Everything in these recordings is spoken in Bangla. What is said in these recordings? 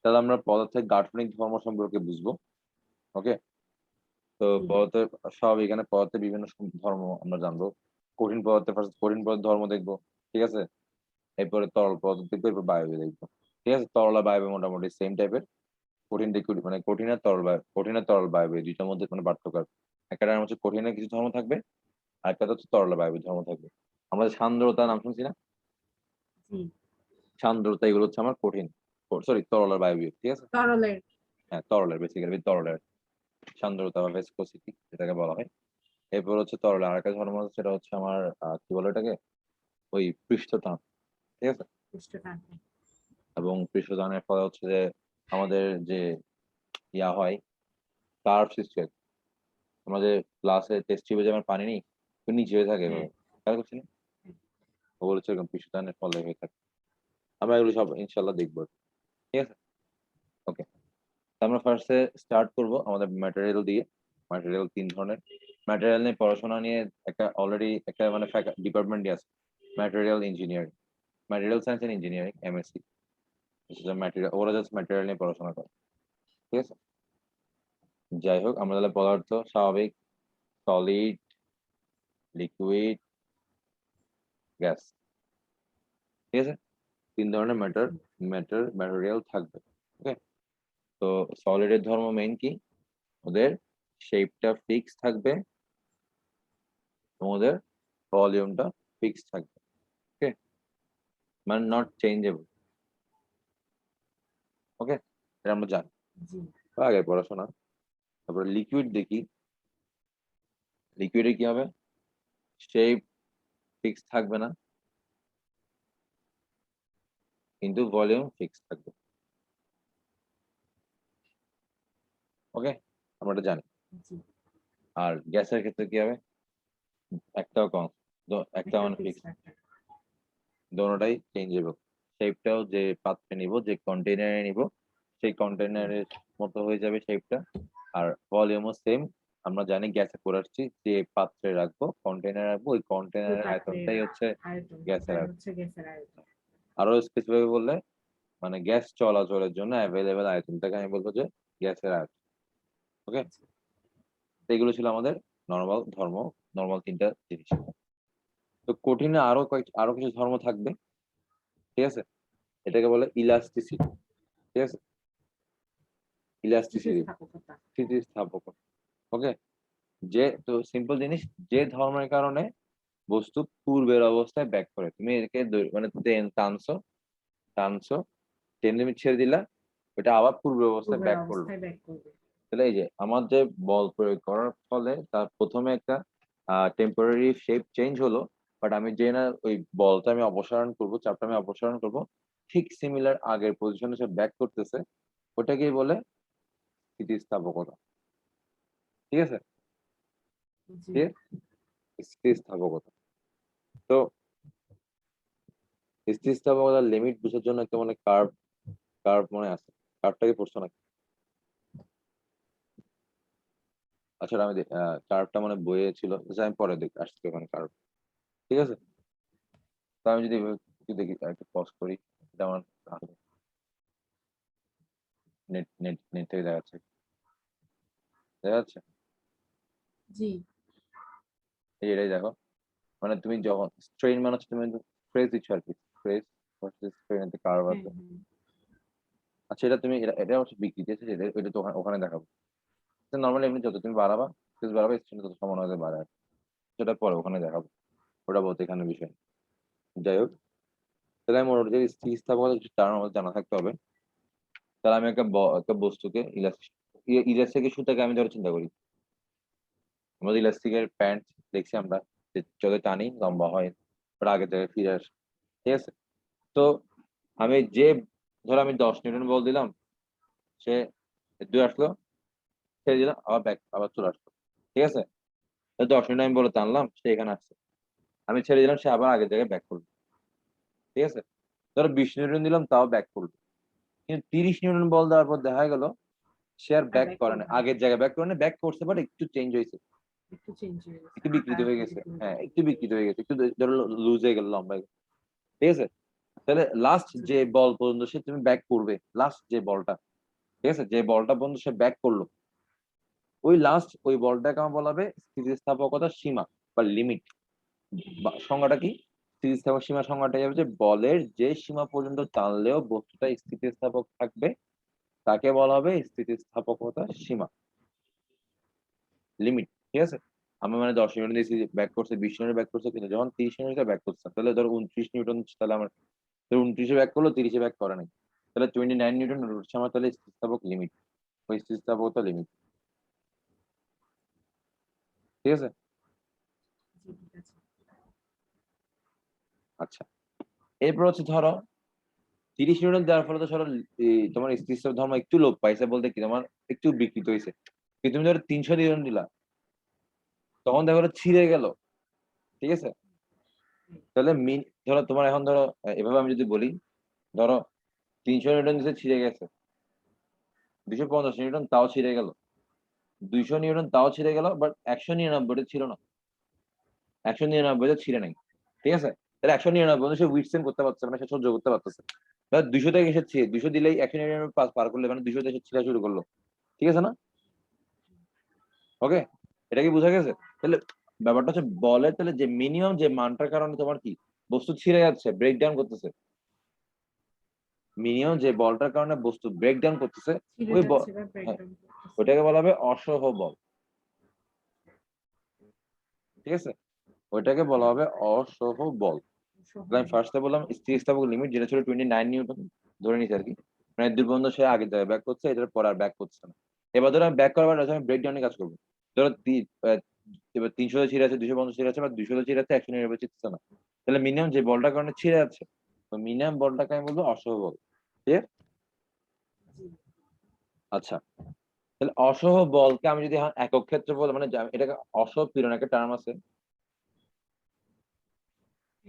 তাহলে আমরা পদার্থের গাঠনিক ধর্ম সম্পর্কে বুঝবো। ওকে, তো পদার্থের সব এখানে পদার্থের বিভিন্ন ধর্ম আমরা জানবো। কঠিন পদার্থের ফার্স্ট কঠিন পদার্থের ধর্ম দেখবো, ঠিক আছে। এরপরে তরল পদার্থ দেখবো, এরপর বায়বীয় দেখবো, ঠিক আছে। তরল আর বায়বীয় মোটামুটি সেম টাইপের। কঠিন লিকুইড মানে কঠিন আর তরল বায়বীয় দুইটার মধ্যে কোনো পার্থক্য আছে। একটা হচ্ছে কঠিনের কিছু ধর্ম থাকবে, আর একটা হচ্ছে তরল বায়বীয় ধর্ম থাকবে। আমরা সান্দ্রতা নাম শুনছি না? সান্দ্রতা এগুলো হচ্ছে আমার কঠিন, সরি তরল আর বায়বীয়, ঠিক আছে। তরলের, হ্যাঁ তরলের, বেসিক্যালি তরলের সান্দ্রতা বা ভিসকোসিটি যেটাকে বলা হয়। এরপর হচ্ছে তরল আর একটা ধর্ম আছে, সেটা হচ্ছে আমার কি বলে এটাকে, ওই পৃষ্ঠটান, ঠিক আছে। এবং পৃষ্ঠটানের ফলে হচ্ছে যে আমাদের যে ইয়া হয়, কার্ভ সৃষ্টি হয়। আমাদের গ্লাসে টেস্ট টিউবে যেমন পানি নেই, তো নিচে হয়ে থাকে এভাবে, খেয়াল করছি না? ওগুলো হচ্ছে এরকম পৃষ্ঠটানের ফলে হয়ে থাকে। আমরা এগুলো সব ইনশাল্লাহ দেখবো, ঠিক আছে। ওকে, আমরা ফার্স্টে স্টার্ট করব আমাদের ম্যাটেরিয়াল দিয়ে। ম্যাটেরিয়াল তিন ধরনের। ম্যাটেরিয়াল নিয়ে পড়াশোনা নিয়ে একটা অলরেডি একটা মানে ডিপার্টমেন্টই আছে, material engineering, material science and engineering, MSc. Material, ওরা জাস্ট ম্যাটেরিয়াল নিয়ে পড়াশোনা করে, ঠিক আছে। যাই হোক, আমরা তাহলে পদার্থ, স্বাভাবিক, সলিড, লিকুইড, গ্যাস, ঠিক আছে। তিন ধরনের ম্যাটেরিয়াল থাকবে। ওকে, তো সলিডের ধর্ম মেইন কি, ওদের শেপটা ফিক্স থাকবে, ওদের ভলিউমটা ফিক্স থাকবে, ওকে, মানে নট চেঞ্জেবল। ওকে, এটা আমরা জানি আগে পড়াশোনা। তারপরে লিকুইড দেখি, লিকুইডে কি হবে, শেপ ফিক্স থাকবে না, কিন্তু ভলিউম ফিক্স থাকবে। ওকে, আমরা এটা জানি। আর গ্যাসের ক্ষেত্রে কি হবে, একটাও কম, একটা মানে ফিক্স, দোনোটাই চেঞ্জেবল। শেপটাও যে পাত্রে নিব, যে কন্টেইনারে নিব, সেই কন্টেইনারের মতো হয়ে যাবে শেপটা। আর ভলিউমও সেম। আমরা জানি গ্যাসে করে আসছি, যে পাত্রে রাখবো, কন্টেইনারে রাখবো, ওই কন্টেইনারের আয়তনটাই হচ্ছে গ্যাসের আয়তন। আরো স্পেসিফিক বললে, মানে গ্যাস চলাচলের জন্য অ্যাভেলেবেল আয়তনটাকে আমি বলবো যে গ্যাসের আয়তন। ওকে, এগুলো ছিল আমাদের নর্মাল ধর্ম, নর্মাল তিনটা জিনিস। তো কঠিনে আরো কিছু ধর্ম থাকবে, ঠিক আছে। এটাকে বলে ইলাস্টিসিটি, ঠিক আছে। ইলাস্টিসিটি, স্থিতিস্থাপকতা। ওকে, যে তো সিম্পল জিনিস, যে ধর্মের কারণে বস্তু পূর্বের অবস্থায় ব্যাক করে। তুমি এটাকে মানে টানছো, টানছো, টেনে ছেড়ে দিলা, ওটা আবার পূর্বের অবস্থায় ব্যাক করলো। তাহলে এই যে আমার যে বল প্রয়োগ করার ফলে তার প্রথমে একটা টেম্পোরারি শেপ চেঞ্জ হলো, বাট আমি যে না ওই বলটা আমি অপসারণ করবো, চাপটা আমি অপসারণ করবো, ঠিক সিমিলার আগের পজিশনে সে ব্যাক করতেছে, ওটাকেই বলে স্থিতিস্থাপকতা, ঠিক আছে। স্থিতিস্থাপকতা। তো স্থিতিস্থাপকতার লিমিট বোঝার জন্য একটা মানে কার্ভ, কার্ভ মনে আছে, কার্ভটাকে পড়ছো নাকি? আচ্ছা আমি কার্ভটা মানে বইয়ে ছিল, আমি পরে দেখি আসছি ওখানে কার্ভ, ঠিক আছে। তো আমি যদি দেখি একটু পজ করি, এটা আমার নেট নেট নেট থেকে দেখাচ্ছে, দেখা যাচ্ছে? জি, এই এটাই দেখো, মানে তুমি যখন স্ট্রেন মানে হচ্ছে তুমি ফ্রেজ দিচ্ছ আর কি, ফ্রেজ ভার্সেস স্ট্রেন কার্ভ আছে। আচ্ছা এটা তুমি এটা হচ্ছে বিকৃতি আছে, এটা তো ওখানে দেখাবো। নর্মালি এমনি যত তুমি বাড়াবা, ফ্রেজ বাড়াবা, স্ট্রেন তত সমান হতে বাড়ায়, সেটা পরে ওখানে দেখাবো, ওটা বলতে এখানে বিষয়। যাই হোক, তাহলে আমি মোটামুটি স্থিতিস্থাপকতা কিছু টার্ম আমাদের জানা থাকতে হবে। তাহলে আমি একটা বস্তুকে ইলাস্টিকের সুতাকে আমি ধরে চিন্তা করি, আমাদের ইলাস্টিকের প্যান্ট দেখছি আমরা, যে যত টানি লম্বা হয়, ওটা আগের জায়গায় ফিরে আসে, ঠিক আছে। তো আমি ধরো আমি 10 নিউটন বল দিলাম, সে দূরে আসলো, ছেড়ে দিলাম, আবার ব্যাক আবার চলে আসলো, ঠিক আছে। 10 নিউটন আমি বলে টানলাম, সে এখানে আসছে, আমি ছেড়ে দিলাম, সে আবার আগের জায়গায় ব্যাক করলো, ঠিক আছে। ধরো 20 নিউটন দিলাম, তাও ব্যাক করলো। কিন্তু 30 নিউটন বল দেওয়ার পর দেখা গেল সে আর ব্যাক করে না, আগের জায়গায় ব্যাক করে না, ব্যাক করছে বাট একটু চেঞ্জ হয়েছে, একটু বিকৃত হয়ে গেছে, হ্যাঁ একটু বিকৃত হয়ে গেছে, একটু ধরো লুজ হয়ে গেল, লম্বা হয়ে গেল, ঠিক আছে। তাহলে লাস্ট যে বল পর্যন্ত সে তুমি ব্যাক করবে, লাস্ট যে বলটা, ঠিক আছে, যে বলটা পর্যন্ত সে ব্যাক করলো, ওই লাস্ট ওই বলটাকে আমার বলা হবে স্থিতিস্থাপকতার সীমা বা লিমিট। সংজ্ঞাটা কি? স্থিতিস্থাপক সীমা সংজ্ঞাটা হবে যে বলের যে সীমা পর্যন্ত টানলেও বস্তুটা স্থিতিস্থাপক থাকবে তাকে বলা হবে স্থিতিস্থাপকতার সীমা, লিমিট। ঠিক আছে, আমি মানে 10 নিউটন দিয়েছি ব্যাক করছে, 20 নিউটন ব্যাক করছে, কিন্তু যখন 30 নিউটন ব্যাক করছে, তাহলে ধরো 29 নিউটন, তাহলে আমার 29-এ ব্যাক করলো, 30-এ ব্যাক করে নাই, তাহলে 29 নিউটন হচ্ছে আমার তাহলে স্থিতিস্থাপক লিমিট, ওই স্থিতিস্থাপকতা লিমিট। ঠিক আছে। জি, ঠিক আছে। আচ্ছা, এরপর হচ্ছে ধরো 30 নিউটন দেওয়ার ফলে তো ধরো তোমার স্থিতিস্থাপক ধর্ম একটু লোপ পাইছে, বলতে কি তোমার একটু বিকৃত হয়েছে। কিন্তু তুমি ধরো 300 নিউটন দিলা, তখন দেখো ওটা ছিঁড়ে গেল। ঠিক আছে, তাহলে ধরো তোমার এখন ধরো এভাবে আমি যদি বলি, ধরো 300 নিউটন দিছে ছিঁড়ে গেছে, 250 নিউটন তাও ছিঁড়ে গেল, 200 নিউটন তাও ছিঁড়ে গেল, বাট 199 ছিল না, 199 ছিঁড়ে নাই। ঠিক আছে, তাহলে 199 সে উইথস্ট্যান্ড করতে পারছে, মানে সে সহ্য করতে পারতেছে। 200 থেকে এসেছে, 200 দিলেই 199 পার করলে, মানে 200 থেকে ছিঁড়া শুরু করলো। ঠিক আছে না? ওকে, এটা কি বোঝা গেছে? তাহলে ব্যাপারটা হচ্ছে বলের তাহলে যে মিনিমাম যে মানটার কারণে তোমার কি বস্তু ছিঁড়ে যাচ্ছে, ব্রেকডাউন করতেছে, মিনিমাম যে বলটার কারণে বস্তু ব্রেকডাউন করতেছে, ছিঁড়ে ওই যাচ্ছে বা হ্যাঁ, ব্রেকডাউন করতেছে। ওইটাকে বলা হবে অসহ বল। ঠিক আছে, ওইটাকে বলা হবে অসহ বল। তাহলে আমি ফার্স্টে বললাম স্থিতিস্থাপক লিমিট, যেটা ছিল 29 নিউটন, ধরে নিচ্ছি আর কি, মানে দুই বন্ধ সে আগে যাবে ব্যাক করছে, এটার পর আর ব্যাক করছে না। এবার ধরো আমি ব্যাক করবার আমি ব্রেকডাউনে কাজ করবো। ধরো এবার 300 ছিঁড়ে আছে, 250 ছিঁড়ে আছে, বা 200 ছিঁড়ে আছে, 199 চিটছে না, তাহলে মিনিমাম যে বলটার কারণে ছিঁড়ে আছে, তো মিনিমাম বলটাকে আমি বলবো অসহ বল। ঠিক আছে? জি, আচ্ছা, তাহলে অসহ বলকে আমি যদি এখন একক ক্ষেত্রফল, মানে এটাকে অসহ পীড়ন একটা টার্ম আছে,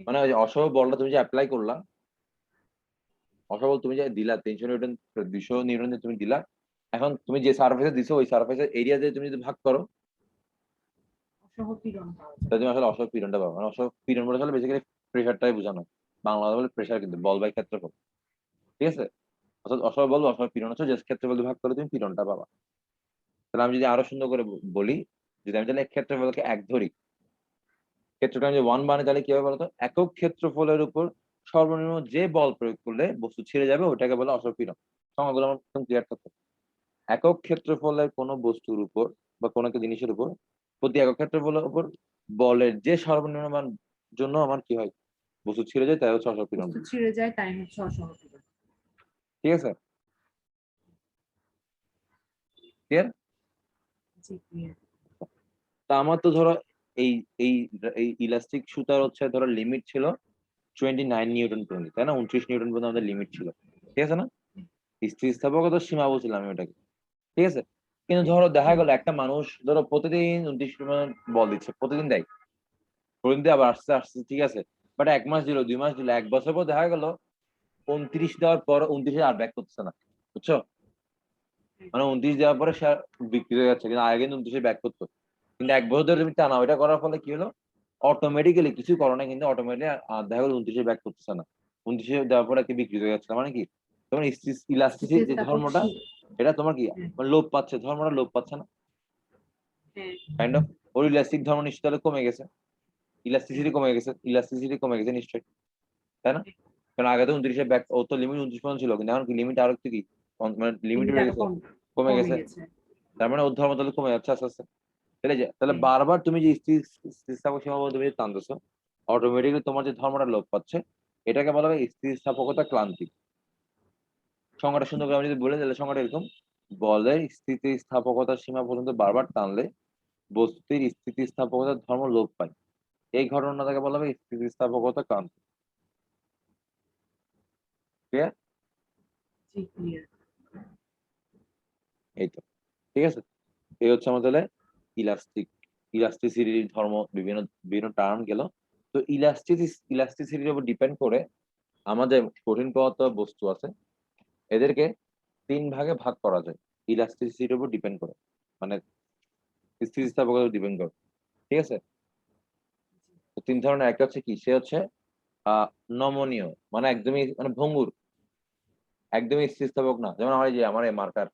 মানে ওই যে অসহ বলটা তুমি যে অ্যাপ্লাই করলা, অসহ বল তুমি যে দিলা 300 নিউটন, 200 নিউটন যে তুমি দিলা, এখন তুমি যে সারফেসে দিছো ওই সারফেসের এরিয়া দিয়ে তুমি যদি ভাগ করো, অসহপীড়ন পাওয়া তাহলে যাবে। তুমি আসলে অসহ পীড়নটা পাবো। মানে অসহ পীড়ন বলে আসলে বেসিক্যালি প্রেশারটাই বোঝানো, বাংলা বলে প্রেশার, কিন্তু বল বাই ক্ষেত্রফল। ঠিক আছে, অর্থাৎ অসহ বল অসহ পীড়ন হচ্ছে যে ক্ষেত্রফল দিয়ে ভাগ করে তুমি পীড়নটা পাবা। তাহলে আমি যদি আরো সুন্দর করে বলি, যদি আমি তাহলে ক্ষেত্রফলকে এক ধরি, ক্ষেত্রটা আমি যদি 1 বানাই, তাহলে কি হবে বলতো, একক ক্ষেত্রফলের উপর সর্বনিম্ন যে বল প্রয়োগ করলে বস্তু ছিঁড়ে যাবে ওটাকে বলে অসহ পীড়ন। সংজ্ঞাগুলো আমার একদম ক্লিয়ার থাকতো। একক ক্ষেত্রফলের কোনো বস্তুর উপর বা কোনো একটা জিনিসের উপর প্রতি একক ক্ষেত্রফলের উপর বলের যে সর্বনিম্ন মান জন্য আমার কি হয়, বস্তু ছিঁড়ে যায়, তাই হচ্ছে অসম্পীড়ন। বস্তু ছিঁড়ে যায় তাই হচ্ছে অসহপীড়ন। ঠিক আছে, ক্লিয়ার? জি, ক্লিয়ার। তা আমার তো ধরো এই এই এই ইলাস্টিক সুতার হচ্ছে ধরো লিমিট ছিল 29 নিউটন পর্যন্ত, তাই না? 29 নিউটন পর্যন্ত আমাদের লিমিট ছিল। ঠিক আছে না? স্থিতিস্থাপকতার সীমা বলছিলাম আমি ওটাকে। ঠিক আছে, কিন্তু ধরো দেখা গেল একটা মানুষ ধরো প্রতিদিন 29 বল দিচ্ছে, প্রতিদিন দেয়, প্রতিদিন দিয়ে আবার আসছে আসছে, ঠিক আছে, বাট 1 মাস দিল, 2 মাস দিল, 1 বছর পর দেখা গেল 29 দেওয়ার পর 29-এ আর ব্যাক করতেছে না। বুঝছো? মানে 29 দেওয়ার পরে সে বিক্রি হয়ে যাচ্ছে, কিন্তু আগে কিন্তু 29-এ ব্যাক করতো। কিন্তু 1 বছর ধরে তুমি টানা ওইটা করার ফলে কি হলো, অটোমেটিক্যালি কিছু করো না, কিন্তু অটোমেটিক্যালি দেখা গেলো 29-এ ব্যাক করতেছে না, 29-এ দেওয়ার পরে কি বিক্রি হয়ে যাচ্ছে। মানে কি তোমার ইলাস্টিসিটি যে স্থিতিস্থাপক ধর্মটা, এটা তোমার কি হ্যাঁ, মানে লোপ পাচ্ছে, ধর্মটা লোপ পাচ্ছে না, হ্যাঁ, কাইন্ড অফ। ওর ইলাস্টিক ধর্ম নিশ্চয়ই তাহলে কমে গেছে, হ্যাঁ, ইলাস্টিসিটি কমে গেছে, ইলাস্টিসিটি কমে গেছে নিশ্চয়ই, তাই না? কারণ আগে তো 29-এ ব্যাক, ও তো লিমিট 29 পর্যন্ত ছিল, কিন্তু এখন কি লিমিট আরো একটু কি মানে লিমিট লিমিট বেড়ে আরো গেছে, কম কমে কমে গেছে। গেছে। তার মানে ওর ধর্ম তাহলে কমে যাচ্ছে আস্তে আস্তে। তাহলে হ্যাঁ, বারবার তুমি যে স্থিতিস্থাপক সীমাবদ্ধ তুমি যে টানতেছো, অটোমেটিক্যালি তোমার যে ধর্মটা লোপ পাচ্ছে, এটাকে বলা হয় স্থিতিস্থাপকতা ক্লান্তি। সংজ্ঞাটা সুন্দর করে আমি যদি বলে, তাহলে সংজ্ঞাটা এরকম: বলের স্থিতিস্থাপকতার সীমা পর্যন্ত বারবার টানলে বস্তুর স্থিতিস্থাপকতার ধর্ম লোপ পায়, এই ঘটনাটাকে বলা হয় স্থিতিস্থাপকতা ক্লান্তি। ক্লিয়ার? জি, ক্লিয়ার। এই তো, ঠিক আছে। এই হচ্ছে আমাদের ইলাস্টিক ইলাস্টিসিটির ধর্ম, বিভিন্ন বিভিন্ন টার্ম গেল। তো ইলাস্টিসিটির উপর ডিপেন্ড করে আমাদের কঠিন পদার্থ বস্তু আছে, এদেরকে 3 ভাগে ভাগ করা যায় ইলাস্টিসিটির উপর ডিপেন্ড করে, মানে স্থিতিস্থাপকতার উপর ডিপেন্ড করে। ঠিক আছে, তো 3 ধরনের। একটা হচ্ছে কি, সে হচ্ছে নমনীয় মানে একদমই মানে ভঙ্গুর, একদমই স্থিতিস্থাপক না। যেমন আমার এই যে আমার এই মার্কার,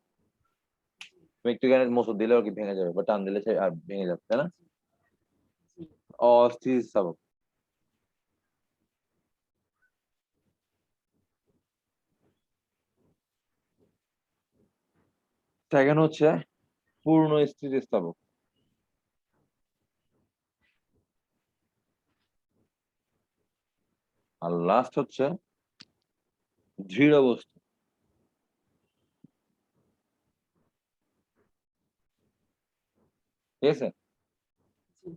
তুমি একটু এখানে মোচড় দিলেও কি ভেঙে যাবে, বা টান দিলে সে আর ভেঙে যাবে, তাই না? জি অস্থিতিস্থাপক। সেকেন্ড হচ্ছে পূর্ণ স্থিতিস্থাপক। আর লাস্ট হচ্ছে দৃঢ় বস্তু। ঠিক আছে? জি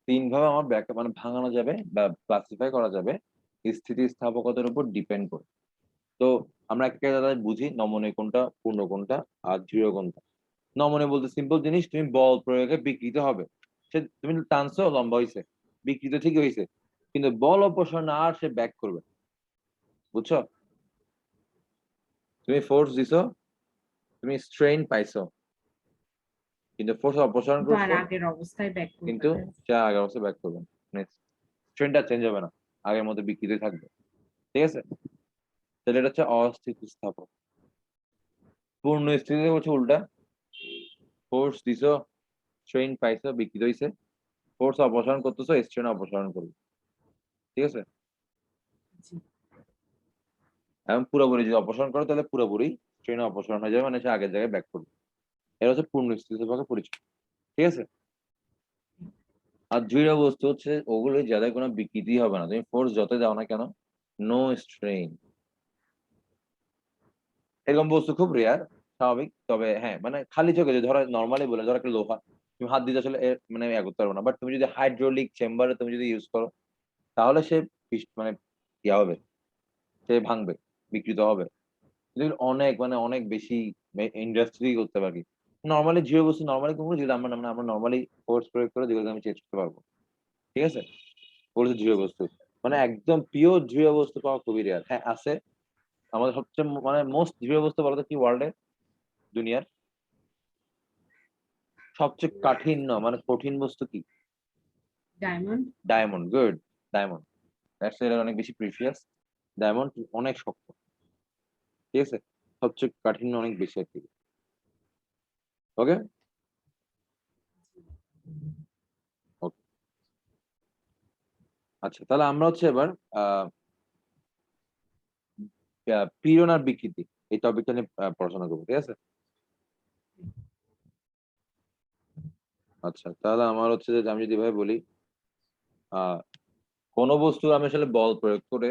3 ভাবে আমার ব্যাখ্যা মানে ভাঙানো যাবে বা ক্লাসিফাই করা যাবে স্থিতিস্থাপকতার উপর ডিপেন্ড করে। তো আমরা একটা বুঝি নমনীয় কোনটা, পূর্ণ কোনটা, আর দৃঢ় কোনটা। নমনীয় বলতে সিম্পল জিনিস, তুমি বল প্রয়োগে বিকৃত হবে। সে তুমি টানছো লম্বা হয়েছে, বিকৃত ঠিকই হয়েছে, কিন্তু বল অপসারণ আর সে ব্যাক করবে। বুঝছো? তুমি ফোর্স দিছো, তুমি স্ট্রেইন পাইছো, কিন্তু ফোর্স অপসারণ কিন্তু আর করছো, আগের অবস্থায় ব্যাক করবে কিন্তু না। সে আগের অবস্থায় ব্যাক করবে না। স্ট্রেনটা চেঞ্জ হবে না, আগের মধ্যে বিকৃত থাকবে। ঠিক আছে? তাহলে এটা হচ্ছে অস্থিতিস্থাপক। পূর্ণ স্থিতি হচ্ছে উল্টা, ফোর্স দিছো, স্ট্রেইন পাইছো, বিকৃত হইছে, ফোর্স অপসারণ করতেছো, স্ট্রেন অপসারণ করবে। ঠিক আছে? জি এবং পুরোপুরি যদি অপসারণ করো তাহলে পুরোপুরি স্ট্রেন অপসারণ হয়ে যাবে, মানে সে আগের জায়গায় ব্যাক করবে। এটা হচ্ছে পূর্ণ স্থিতিস্থাপকের পরিচয়। ঠিক আছে? আর দৃঢ় বস্তু হচ্ছে ওগুলো যাদের কোনো বিকৃতি হবে না, তুমি ফোর্স যত দাও না কেন, নো স্ট্রেইন। এরকম বস্তু খুব রেয়ার, স্বাভাবিক। তবে হ্যাঁ, মানে খালি চোখে যদি ধরো নর্মালি বলে, ধরো একটা লোহা তুমি হাত দিতে আসলে মানে করতে পারবে না, বাট তুমি যদি হাইড্রোলিক চেম্বারে তুমি যদি ইউজ করো, তাহলে সে মানে ইয়া হবে, সে ভাঙবে, বিকৃত হবে। কিন্তু অনেক মানে অনেক বেশি ইন্ডাস্ট্রি করতে পারি। নর্মালি দৃঢ় বস্তু নর্মালি কোনগুলো যেগুলো আমরা মানে আমরা নর্মালি ফোর্স প্রয়োগ করে যেগুলো আমি চেঞ্জ করতে পারবো। ঠিক আছে? বলছে দৃঢ় বস্তু মানে একদম পিওর দৃঢ় বস্তু পাওয়া খুবই রেয়ার। হ্যাঁ আছে, আমাদের সবচেয়ে মানে মোস্ট দৃঢ় বস্তু বলতে কি ওয়ার্ল্ডে, দুনিয়ার সবচেয়ে কাঠিন্য মানে কঠিন বস্তু কি? Diamond. Diamond. Good. Diamond that's অনেক বেশি প্রিসিয়াস। ডায়মন্ড অনেক শক্ত। ঠিক আছে? সবচেয়ে কাঠিন্য অনেক বেশি আর কি। ওকে। আচ্ছা, তাহলে আমরা হচ্ছে এবার আহ পীড়ন আর বিকৃতি এই টপিকটা নিয়ে পড়াশোনা করবো। ঠিক আছে? আচ্ছা, তাহলে আমার হচ্ছে যে আমি যদি ভাবে বলি, আহ কোন বস্তু আমি আসলে বল প্রয়োগ করে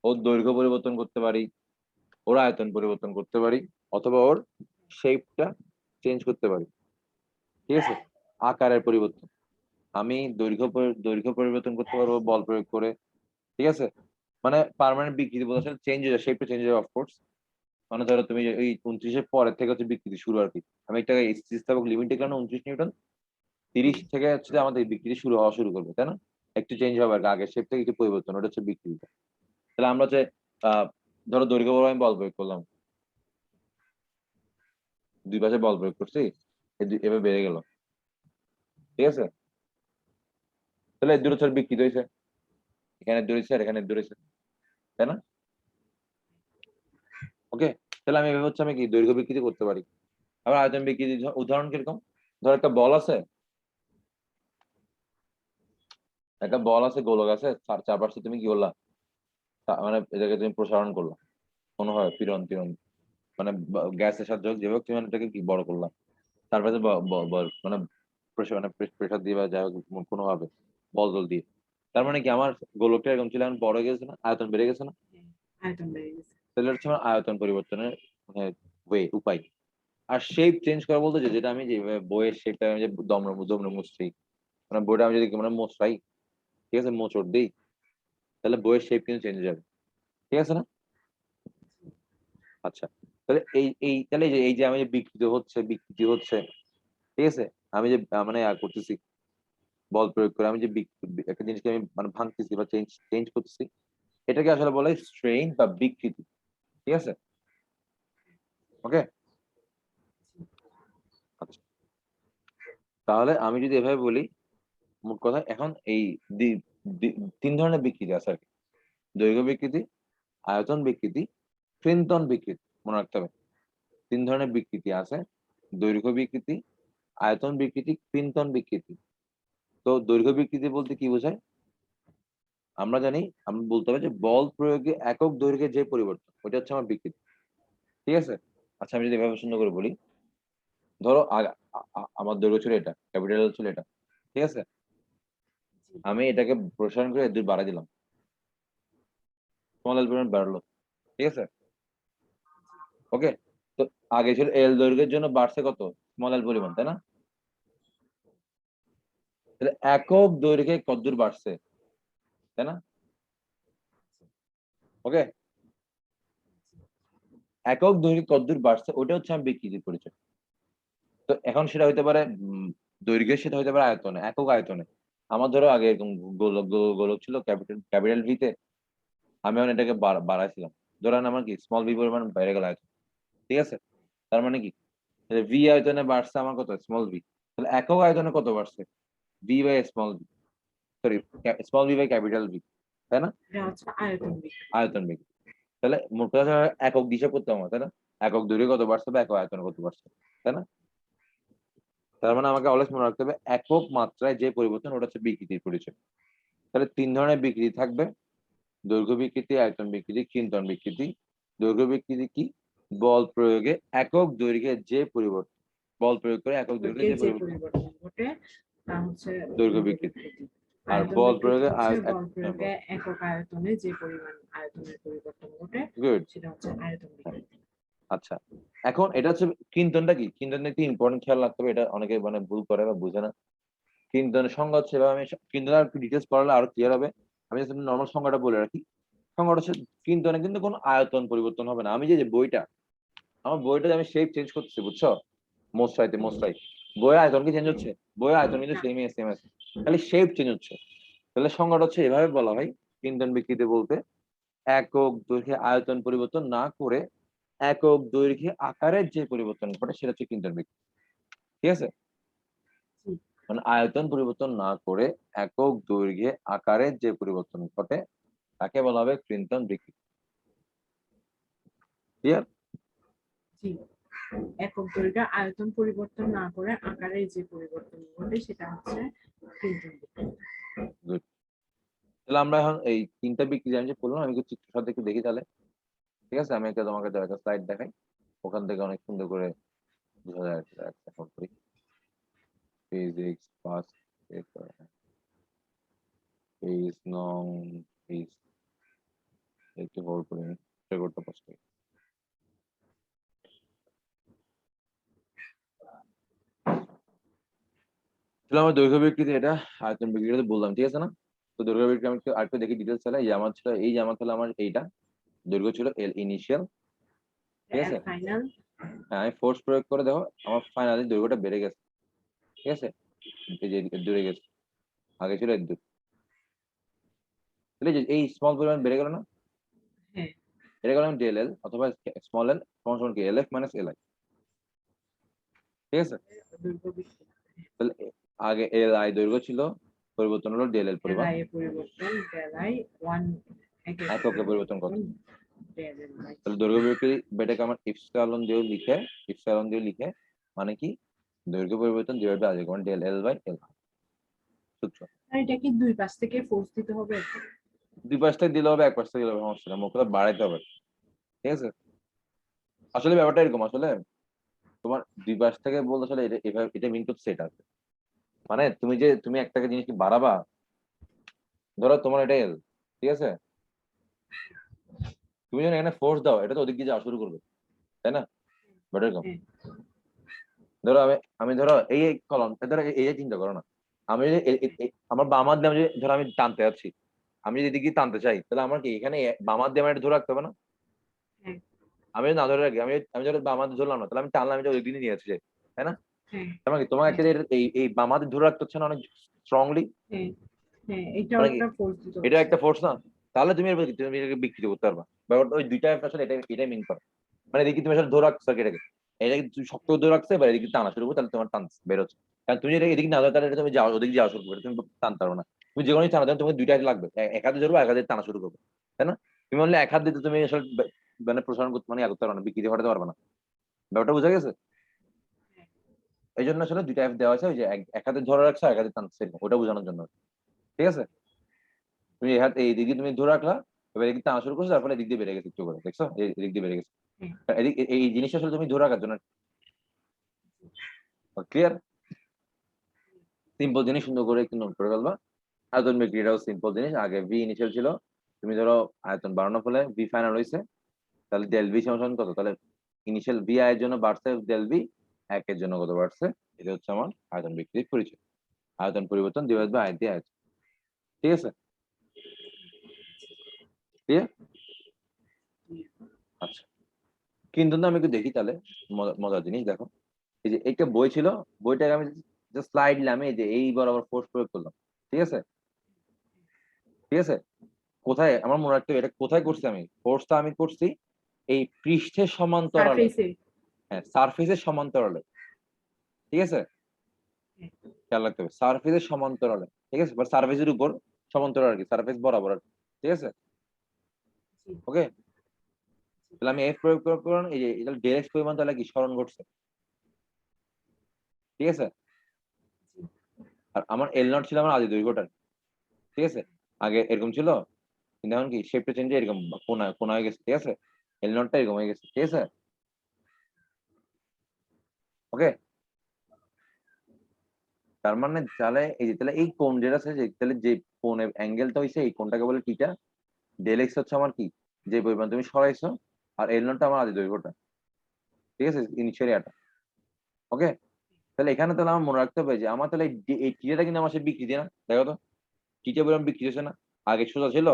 ওর দৈর্ঘ্য পরিবর্তন করতে পারি, ওর আয়তন পরিবর্তন করতে পারি, অথবা ওর শেপটা চেঞ্জ করতে পারি। ঠিক আছে? আকারের পরিবর্তন, আমি দৈর্ঘ্য পরিবর্তন করতে পারবো বল প্রয়োগ করে। ঠিক আছে? মানে পার্মানেন্ট বিকৃতি বলতে আসলে চেঞ্জ হয়ে যায়, শেপটা চেঞ্জ হয়ে যায় অফকোর্স। মানে ধরো তুমি ওই 29-এর পরের থেকে হচ্ছে বিকৃতি শুরু আর কি। আমি একটা স্থিতিস্থাপক লিমিট দেখলাম না, 29 নিউটন, 30 থেকে হচ্ছে যে আমাদের বিকৃতি শুরু হওয়া শুরু করবে, তাই না? একটু চেঞ্জ হবে আর কি, আগের শেপ থেকে একটু পরিবর্তন, ওটা হচ্ছে বিকৃতিটা। তাহলে আমরা হচ্ছে আহ ধরো দৈর্ঘ্য বড় আমি বল প্রয়োগ করলাম, দুই পাশে বল প্রয়োগ করছি, এবার বেড়ে গেল। ঠিক আছে? তাহলে এর দুটো হচ্ছে বিকৃত হয়েছে, এখানে দৌড়েছে আর এখানে দৌড়েছে, তাই না? ওকে। তাহলে আমি এভাবে হচ্ছে আমি কি দৈর্ঘ্য বিকৃতি করতে পারি। আবার আয়তন বিকৃতি উদাহরণ কিরকম, ধর একটা বল আছে, একটা বল আছে, গোলক আছে, চারপাশে তুমি কি করলা, মানে এটাকে তুমি প্রসারণ করলা কোনোভাবে, পীড়ন মানে গ্যাসের সাহায্যে হোক, যেভাবে তুমি মানে এটাকে কি বড় করলাম, চারপাশে মানে প্রেশার দিয়ে বা যাই হোক কোনোভাবে বল জল দিয়ে। তার মানে কি আমার গোলকটা এরকম ছিল, এখন বড় হয়ে গেছে না, আয়তন বেড়ে গেছে না? হ্যাঁ, আয়তন বেড়ে গেছে। তাহলে হচ্ছে আমার আয়তন পরিবর্তনের মানে উপায়। আর শেপ চেঞ্জ করা বলতে যেটা আমি যে বইয়ের শেপটা আমি যে দমড় দমড় মুছছি, মানে বইটা আমি যদি মানে মোছাই, ঠিক আছে, মোচড় দিই, তাহলে বইয়ের শেপ কিন্তু চেঞ্জ হয়ে যাবে। ঠিক আছে না? আচ্ছা, তাহলে তাহলে এই যে আমি যে বিকৃতি হচ্ছে, ঠিক আছে, আমি যে মানে করতেছি বল প্রয়োগ করে, আমি যে একটা জিনিসকে আমি মানে ভাঙতেছি বা চেঞ্জ চেঞ্জ করতেছি, এটাকে আসলে বলে স্ট্রেইন বা বিকৃতি। ঠিক আছে? ওকে। আচ্ছা, তাহলে আমি যদি এভাবে বলি, মোট কথা এখন এই তিন ধরনের বিকৃতি আছে আর কি। দৈর্ঘ্য বিকৃতি, আয়তন বিকৃতি, ক্রিন্তন বিকৃতি। মনে রাখতে হবে তিন ধরনের বিকৃতি আছে: দৈর্ঘ্য বিকৃতি, আয়তন বিকৃতি, ক্রিন্তন বিকৃতি। তো দৈর্ঘ্য বিকৃতি বলতে কি বোঝায়? আমরা জানি, আমরা বলতে হবে যে বল প্রয়োগে একক দৈর্ঘ্যে যে পরিবর্তন, ওটা হচ্ছে আমার বিকৃতি। ঠিক আছে? আচ্ছা, আমি যদি এভাবে সুন্দর করে বলি, ধরো আমার দৈর্ঘ্য ছিল এটা, ক্যাপিটাল ছিল এটা। ঠিক আছে? জি আমি এটাকে প্রসারণ করে দুই বাড়াই দিলাম, স্মল এল পরিমাণ বাড়লো। ঠিক আছে? ওকে। তো আগে ছিল এল দৈর্ঘ্যের জন্য বাড়ছে কত? স্মল এল পরিমাণ, তাই না? তাহলে একক দৈর্ঘ্যে কতদূর বাড়ছে, তাই না? ওকে, একক দৈর্ঘ্যে কতদূর বাড়ছে ওটা হচ্ছে আমি বিকৃতির পরিচয়। তো এখন সেটা হইতে পারে দৈর্ঘ্যের, সেটা হইতে পারে আয়তনে, একক আয়তনে। আমার ধরো আগে এরকম গোলক গোলক ছিল ক্যাপিটাল ভিতে, আমি এখন এটাকে বাড়াইছিলাম। ধরেন আমার কি স্মল ভি পরিমাণ বাইরে গেল আয়তন। ঠিক আছে? তার মানে কি ভি আয়তনে বাড়ছে আমার কত? Small V. তাহলে একক আয়তনে কত বাড়ছে? V by small V, sorry, small V by capital V, তাই না? এটা হচ্ছে আয়তন বিকৃতি। আয়তন ভি। তাহলে মোট কথা একক হিসাব করতে হবে, তাই না? একক দৈর্ঘ্যে কত বাড়ছে বা একক আয়তনে কত বাড়ছে, তাই না? তার মানে আমাকে অলওয়েজ মনে রাখতে হবে একক মাত্রায় যে পরিবর্তন ওটা হচ্ছে বিকৃতির পরিচয়। তাহলে তিন ধরনের বিকৃতি থাকবে: দৈর্ঘ্য বিকৃতি, আয়তন বিকৃতি, ক্রিন্তন বিকৃতি। দৈর্ঘ্য বিকৃতি কি? বল প্রয়োগে একক দৈর্ঘ্যে যে পরিবর্তন, বল প্রয়োগ করে একক দৈর্ঘ্যে দৈর্ঘ্যে যে যে পরিবর্তন, পরিবর্তন ঘটে তা হচ্ছে দৈর্ঘ্য দৈর্ঘ্য বিকৃতি। বিকৃতি। আর আয়তন বল বিকৃতি প্রয়োগে হচ্ছে বল প্রয়োগে গুড। একক আয়তনে যে পরিমাণ আয়তনের পরিবর্তন ঘটে সেটা হচ্ছে আয়তন বিকৃতি। আচ্ছা, এখন এটা হচ্ছে ক্রিন্তনটা কি? ক্রিন্তনটা একটি ইম্পর্টেন্ট খেয়াল রাখতে হবে, এটা অনেকে মানে ভুল করে বা বুঝে না। ক্রিন্তনের সংজ্ঞা হচ্ছে, এভাবে আমি ক্রিন্তনের একটু ডিটেলস পড়ালে আরো ক্লিয়ার হবে। আমি জাস্ট নর্মাল সংজ্ঞাটা বলে রাখি। সংজ্ঞাটা হচ্ছে ক্রিন্তনে কিন্তু কোনো আয়তন পরিবর্তন হবে না। আমি যে বইটা, আমার বইটা আমি শেপ চেঞ্জ করতেছি, বুঝছো? মোস্ট রাইট বইয়ের আয়তন কি চেঞ্জ হচ্ছে? বইয়ের আয়তন কিন্তু না, সেম আছে, খালি শেপ চেঞ্জ হচ্ছে। তাহলে সংজ্ঞাটা হচ্ছে এভাবে বলা হয়: ক্রিন্তন বিকৃতি বলতে একক দৈর্ঘ্যে আয়তন পরিবর্তন না করে একক দৈর্ঘ্যে আকারের যে পরিবর্তন ঘটে সেটা হচ্ছে ক্রিন্তন বিকৃতি। ঠিক আছে? জি মানে আয়তন পরিবর্তন না করে একক দৈর্ঘ্যে আকারের যে পরিবর্তন ঘটে তাকে বলা হবে ক্রিন্তন বিকৃতি। ক্লিয়ার? জি একক দৈর্ঘ্যে আয়তন পরিবর্তন না করে আকারে যে পরিবর্তন ঘটে সেটা হচ্ছে ক্রিন্তন বিকৃতি। গুড। তাহলে আমরা এখন এই তিনটা বিকৃতি আমি যে বললাম, আমি একটু চিত্রের সাথে একটু দেখি তাহলে। ঠিক আছে? আমি তোমাকে একটা স্লাইড দেখাই, ওখান থেকে অনেক সুন্দর করে বোঝা যায়। এখন করি ফিজিক্স ফার্স্ট পেপার, পেজ নং, পেজ একটু হোল্ড করে রেকর্ডটা পোস্ট করি। তাহলে আমার দৈর্ঘ্য বিকৃতি এটা, আয়তন বিকৃতি বললাম, ঠিক আছে না? তো দৈর্ঘ্য বিকৃতি আমি আরেকটু দেখি ডিটেলস চালাই। এই আমার ছিল, এই যে আমার ছিল আমার এইটা দৈর্ঘ্য ছিল এল ইনিশিয়াল। ঠিক এল আছে? ফাইনাল। হ্যাঁ, আমি ফোর্স প্রয়োগ করে দেখো আমার ফাইনালি দৈর্ঘ্যটা বেড়ে গেছে। ঠিক আছে? এই যে দূরে গেছে, আগে ছিল এর দূর। তাহলে এই স্মল পরিমাণ বেড়ে গেল না? হ্যাঁ, এটা গেল ডেল এল অথবা স্মল এল সমান কি L F minus L I. ঠিক আছে? দৈর্ঘ্য বিকৃতি। তাহলে আগে এল আই দৈর্ঘ্য ছিল, পরিবর্তন হলো ডেল এল এল পরিমাণ, আই এর পরিবর্তন ডেল আই ওয়ান এককে পরিবর্তন কত? Del L I. তাহলে দৈর্ঘ্য বিকৃতি বেটাকে আমার ইপসিলন দিয়ে লিখে, ইপসিলন দিয়ে লিখে মানে কি দৈর্ঘ্য পরিবর্তন ডিভাইড বাই আগে ডেল এল বাই এল সূত্র। আর এটা কি দুই পাশ থেকে ফোর্স দিতে হবে? দুই পাশ থেকে দিলে হবে, এক পাশ থেকে দিলে হবে, সমস্যা নেই, মুখ বাড়াইতে হবে। ঠিক আছে? আসলে ব্যাপারটা এরকম, আসলে তোমার দুই পাশ থেকে বলতে আসলে এটা এভাবে এটা মিন করছে এটা আছে। মানে তুমি যে তুমি একটাকে জিনিস কি বাড়াবা, ধরো তোমার এটা এল, ঠিক আছে? তুমি যখন এখানে ফোর্স দাও এটা তো ওদিক দিয়ে যাওয়া শুরু করবে, তাই না? বাট এরকম হ্যাঁ ধরো আমি ধরো এই কলম, ধরো এই যে চিন্তা করো না, আমি যদি আমার বামার দিয়ে আমি যদি ধরো আমি টানতে যাচ্ছি, আমি যদি এদিকে টানতে চাই তাহলে আমার কি এখানে বামার দিয়ে আমার এটা ধরে রাখতে হবে না? হ্যাঁ আমি যদি না ধরে রাখি, আমি ধরো বামার দিয়ে ধরলাম না, তাহলে আমি টানলাম, আমি ওই দিনই নিয়ে যাচ্ছি, তাই না? হ্যাঁ তোমাকে তোমাকে একটা এই বামার দিয়ে ধরে রাখতে হচ্ছে না অনেক স্ট্রংলি? হ্যাঁ হ্যাঁ, এটাও মানে কি একটা ফোর্স দিতে এটা হচ্ছে। একটা ফোর্স না? তাহলে তুমি তুমি এটাকে বিকৃত করতে পারবা। ব্যাপারটা ওই দুইটা আসলে এটাই মিন করে। মানে এদিকে তুমি আসলে ধরে রাখছো এটাকে, এটাকে তুমি শক্ত ধরে রাখছে, এবার এদিকে টানা শুরু করবে, তাহলে তোমার টান বেরোচ্ছে। কারণ তুমি এটা এদিকে না ধরো তাহলে এটা তুমি যাও ওদিকে যাওয়া শুরু করবে, তুমি টানতে পারবে না। তুমি যে কোনো টানা দেবে তোমাকে দুইটা হাত লাগবে, এক হাতে ধরবো এক হাতে টানা শুরু করবে, তাই না? তুমি বললে এক হাত দিতে তুমি আসলে মানে প্রসারণ করতে মানে ইয়া করতে পারবে না, বিকৃতি ঘটাতে পারবে না। ব্যাপারটা বুঝা গেছে? এই জন্য আসলে দুইটা অ্যাপ দেওয়া আছে, ওই যে এক হাতে ধরে রাখছো এক হাতে টানছে, ওটা বোঝানোর জন্য। ঠিক আছে? তুমি এই হাত এই দিক দিয়ে তুমি ধরে রাখলা, এবার এদিক টানা শুরু করছো, তারপরে এদিক দিয়ে বেড়ে গেছে একটু করে, দেখছো এই দিক দিয়ে বেড়ে গেছে। হ্যাঁ, এদিক এই জিনিসটা আসলে তুমি ধরে রাখার জন্য। ক্লিয়ার? সিম্পল জিনিস সুন্দর করে একটু নোট করে ফেলবা। আয়তন বিক্রিয়াটাও সিম্পল জিনিস, আগে ভি ইনিশিয়াল ছিল, তুমি ধরো আয়তন বাড়ানোর ফলে ভি ফাইনাল হয়েছে, তাহলে ডেল ভি সমান কত, তাহলে ইনিশিয়াল ভি এর জন্য বাড়ছে ডেল ভি, একের জন্য কত বাড়ছে, এটা হচ্ছে আমার আয়তন বিক্রির পরিচয়। আয়তন পরিবর্তন ডিভাইড বাই আয় দিয়ে আয়তন। ঠিক আছে? ক্লিয়ার? আচ্ছা, কিন্তু না আমি একটু দেখি তাহলে, মজার জিনিস দেখো, এই যে একটা বই ছিল, বইটাকে আমি জাস্ট স্লাইড দিলাম, এই যে এই বরাবর ফোর্স প্রয়োগ করলাম। ঠিক আছে? ঠিক আছে? কোথায় আমার মনে রাখতে হবে এটা কোথায় করছি, আমি ফোর্সটা আমি করছি এই পৃষ্ঠের সমান্তরালে। সারফেসে। হ্যাঁ, সারফেসের সমান্তরালে। ঠিক আছে? খেয়াল রাখতে হবে সারফেসের সমান্তরালে। ঠিক আছে, সারফেসের উপর সমান্তরাল আর কি, সারফেস বরাবর আর কি। ঠিক আছে? ওকে, তাহলে আমি এফ প্রয়োগ করলাম, এই যে এটা ডেরেক্ট পরিমাণ তাহলে কি স্মরণ ঘটছে। ঠিক আছে? আর আমার এল নট ছিল আমার আদি দৈর্ঘ্যটা। ঠিক আছে? আগে এরকম ছিল, কিন্তু এখন কি শেপটা চেঞ্জ এরকম কোনা কোনা হয়ে গেছে। ঠিক আছে? এল নটটা এরকম হয়ে গেছে। ঠিক আছে? ওকে, তার মানে তাহলে এই যে তাহলে এই কোণ যেটা আছে, যে তাহলে যে কোণের অ্যাঙ্গেলটা হইছে এই কোণটাকে বলে টিটা। ডেল এক্স হচ্ছে আমার কি, যে পরিমাণ তুমি সরাইছো, আর এল নটটা আমার আদি দৈর্ঘ্যটা। ঠিক আছে, ইনিশিয়াল এটা। ওকে, তাহলে এখানে তাহলে আমার মনে রাখতে হবে যে আমার তাহলে এই টিটাটা কিন্তু আমার সে বিকৃতি না, দেখো তো, টিটা পরিমাণ বিকৃতি হচ্ছে না। আগে সোজা ছিল,